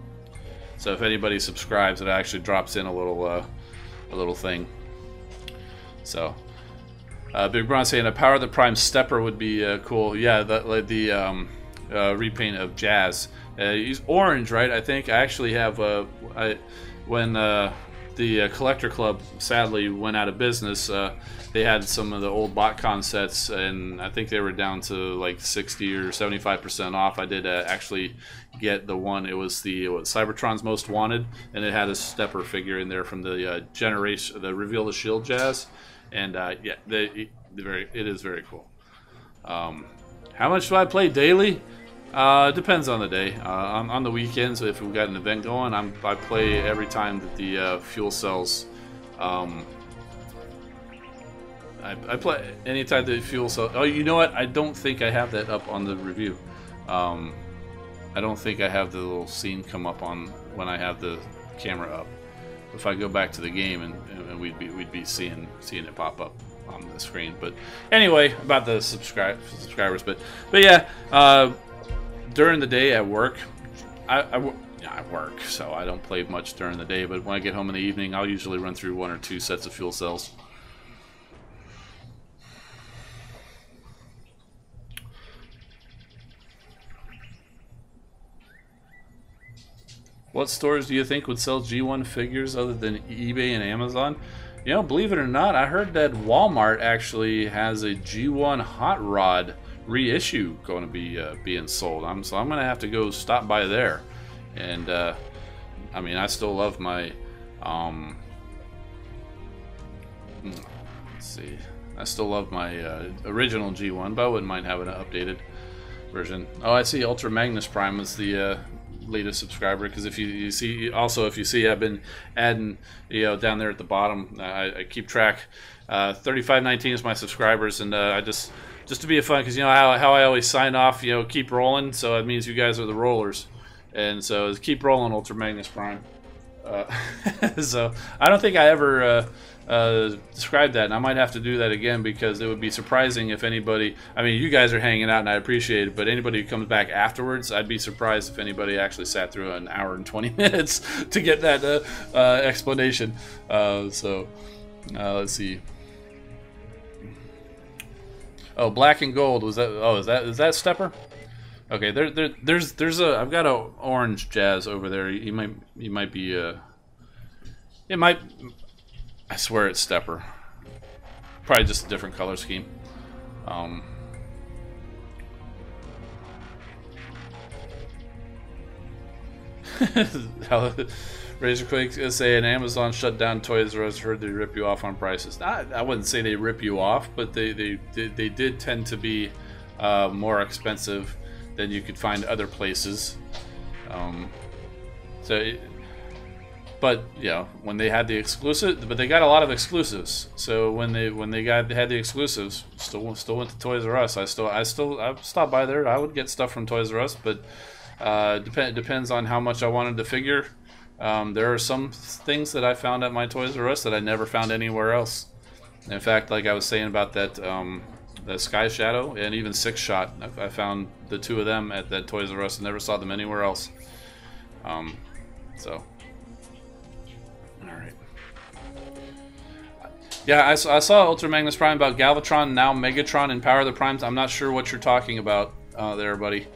A: So if anybody subscribes, it actually drops in a little thing. So, Big Bron saying a Power the Prime Stepper would be cool. Yeah, the repaint of Jazz. He's orange, right? I think I actually have when the Collector Club sadly went out of business. They had some of the old BotCon sets, and I think they were down to like 60 or 75% off. I did actually get the one. It was the Cybertron's Most Wanted, and it had a Stepper figure in there from the generation, the Reveal the Shield Jazz. And yeah, it is very cool. How much do I play daily? It depends on the day. On the weekends, if we've got an event going, I play every time that the fuel cells. I play anytime the fuel cell. Oh, you know what? I don't think I have that up on the review. I don't think I have the little scene come up on when I have the camera up. If I go back to the game, and we'd be seeing it pop up on the screen. But anyway, about the subscribers. But yeah, during the day at work, I work, so I don't play much during the day. But when I get home in the evening, I'll usually run through 1 or 2 sets of fuel cells. What stores do you think would sell G1 figures other than eBay and Amazon? You know, believe it or not, I heard that Walmart actually has a G1 Hot Rod reissue going to be being sold. So I'm going to have to go stop by there. And I mean, I still love my let's see. I still love my original G1, but I wouldn't mind having an updated version. Oh, I see Ultra Magnus Prime is the latest subscriber, because if you see, also if you see, I've been adding, down there at the bottom, I keep track. 3519 is my subscribers, and I just to be fun, because you know how I always sign off, keep rolling, so it means you guys are the rollers, and so it's keep rolling, Ultra Magnus Prime. So I don't think I ever described that, and I might have to do that again, because it would be surprising if anybody, I mean, you guys are hanging out and I appreciate it, but anybody who comes back afterwards, I'd be surprised if anybody actually sat through an hour and 20 minutes to get that explanation. So let's see. Oh, black and gold, was that? Oh, is that Stepper? Okay, there's a, I've got a orange Jazz over there. He might be it might, I swear it's Stepper. Probably just a different color scheme. Razorquake is saying Amazon shut down Toys R Us. Heard they rip you off on prices. I wouldn't say they rip you off, but they did tend to be more expensive than you could find other places. But yeah, when they had the exclusive, but they got a lot of exclusives. So when they had the exclusives, still went to Toys R Us. I stopped by there. I would get stuff from Toys R Us, but depends on how much I wanted to figure. There are some things that I found at my Toys R Us that I never found anywhere else. In fact, like I was saying about that the Sky Shadow and even Six Shot, I found the two of them at that Toys R Us and never saw them anywhere else. So. Alright. Yeah, I saw Ultra Magnus Prime about Galvatron, now Megatron, and Power of the Primes. I'm not sure what you're talking about there, buddy.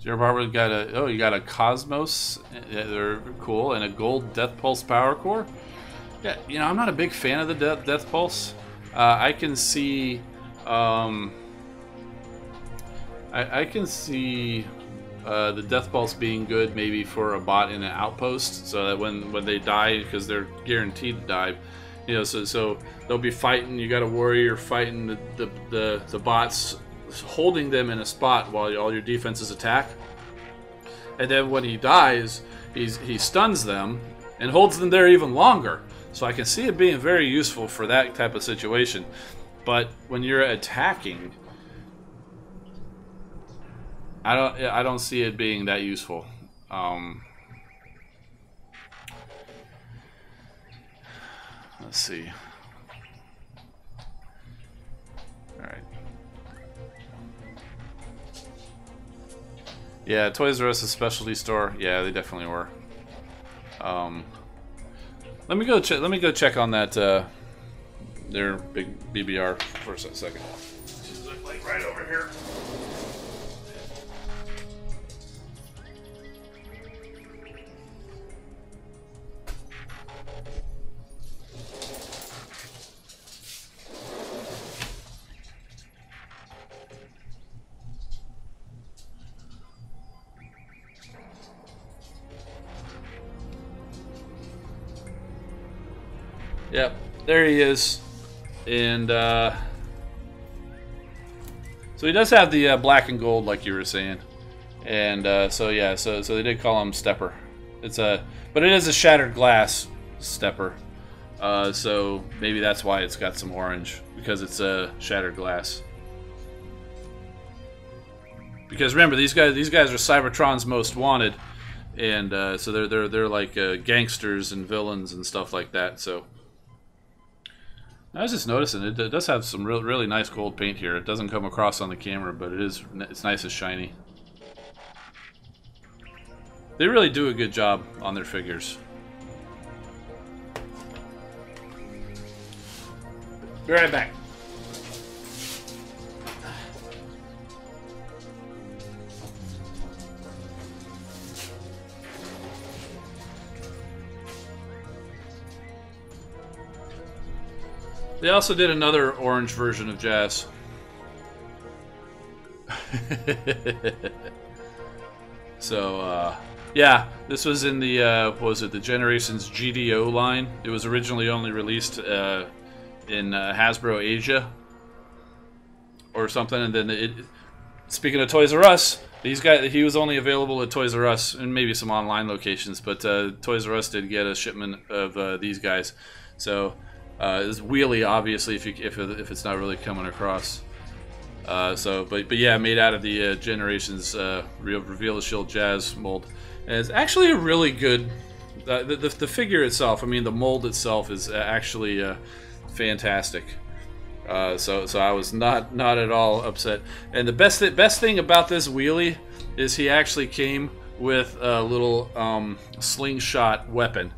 A: Zero Barber got you got a Cosmos, they're cool, and a gold Death Pulse Power Core. Yeah, I'm not a big fan of the Death Pulse. I can see, I can see the Death Pulse being good maybe for a bot in an outpost, so that when they die, because they're guaranteed to die, so they'll be fighting. You got a warrior fighting the bots, holding them in a spot while all your defenses attack, and then when he dies, he stuns them and holds them there even longer. So I can see it being very useful for that type of situation. But when you're attacking, I don't see it being that useful. Let's see. All right. Yeah, Toys R Us, a specialty store. Yeah, they definitely were. Let me go check on that their big BBR for a second. Just look like right over here. Yep, there he is, and so he does have the black and gold, like you were saying, and so yeah, so they did call him Stepper. But it is a shattered glass Stepper, so maybe that's why it's got some orange, because it's a shattered glass. Because remember, these guys are Cybertron's most wanted, and so they're like gangsters and villains and stuff like that. So. I was just noticing it does have some really nice gold paint here. It doesn't come across on the camera, but it's nice and shiny. They really do a good job on their figures. Be right back. They also did another orange version of Jazz. So, yeah, this was in the, what was it, the Generations GDO line. It was originally only released in Hasbro Asia or something, and then speaking of Toys R Us, he was only available at Toys R Us and maybe some online locations, but Toys R Us did get a shipment of these guys. So it's Wheelie, obviously, if it's not really coming across. But yeah, made out of the Generations Reveal the Shield Jazz mold. And it's actually a really good. The figure itself, I mean, the mold itself is actually fantastic. So I was not at all upset. And the best thing about this Wheelie is he actually came with a little slingshot weapon,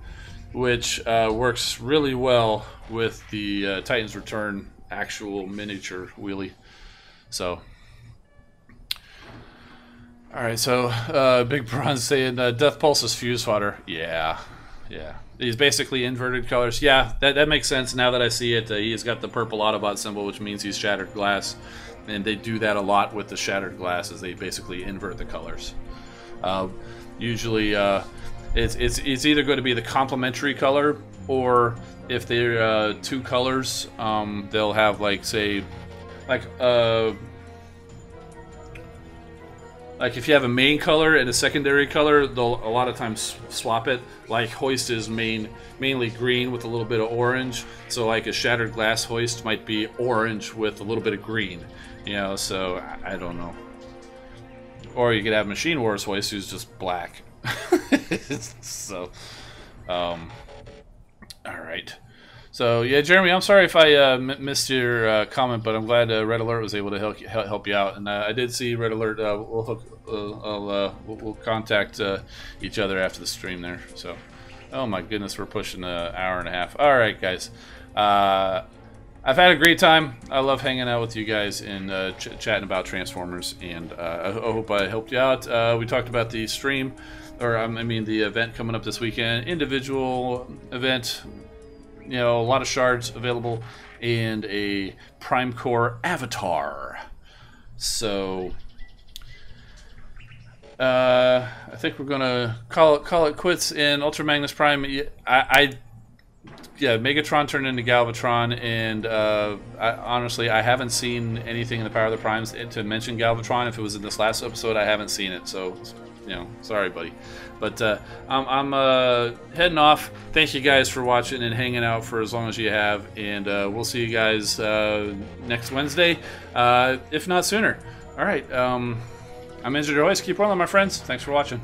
A: which works really well with the Titans Return actual miniature Wheelie. So, all right. So, Big Bronze saying Death Pulse is fuse fodder. Yeah. He's basically inverted colors. Yeah, that makes sense now that I see it. He has got the purple Autobot symbol, which means he's shattered glass, and they do that a lot with the shattered glass, as they basically invert the colors. Usually, it's either going to be the complementary color, or if they're two colors, they'll have like if you have a main color and a secondary color, they'll a lot of times swap it. Like Hoist is mainly green with a little bit of orange, so like a Shattered Glass Hoist might be orange with a little bit of green, you know. So I don't know. Or you could have Machine Wars Hoist who's just black. So, all right. So yeah, Jeremy, I'm sorry if I missed your comment, but I'm glad Red Alert was able to help you out. And I did see Red Alert. We'll contact each other after the stream there. So, oh my goodness, we're pushing an hour and a half. All right, guys. I've had a great time. I love hanging out with you guys and chatting about Transformers, and I hope I helped you out. We talked about the stream, or I mean the event coming up this weekend, individual event. You know, a lot of shards available and a Prime Core avatar. So I think we're gonna call it quits in Ultra Magnus Prime. Yeah, Megatron turned into Galvatron, and honestly, I haven't seen anything in the Power of the Primes to mention Galvatron. If it was in this last episode, I haven't seen it. So, you know, sorry, buddy. But I'm heading off. Thank you guys for watching and hanging out for as long as you have. And we'll see you guys next Wednesday, if not sooner. All right. I'm Injured Hoist. Keep rolling, my friends. Thanks for watching.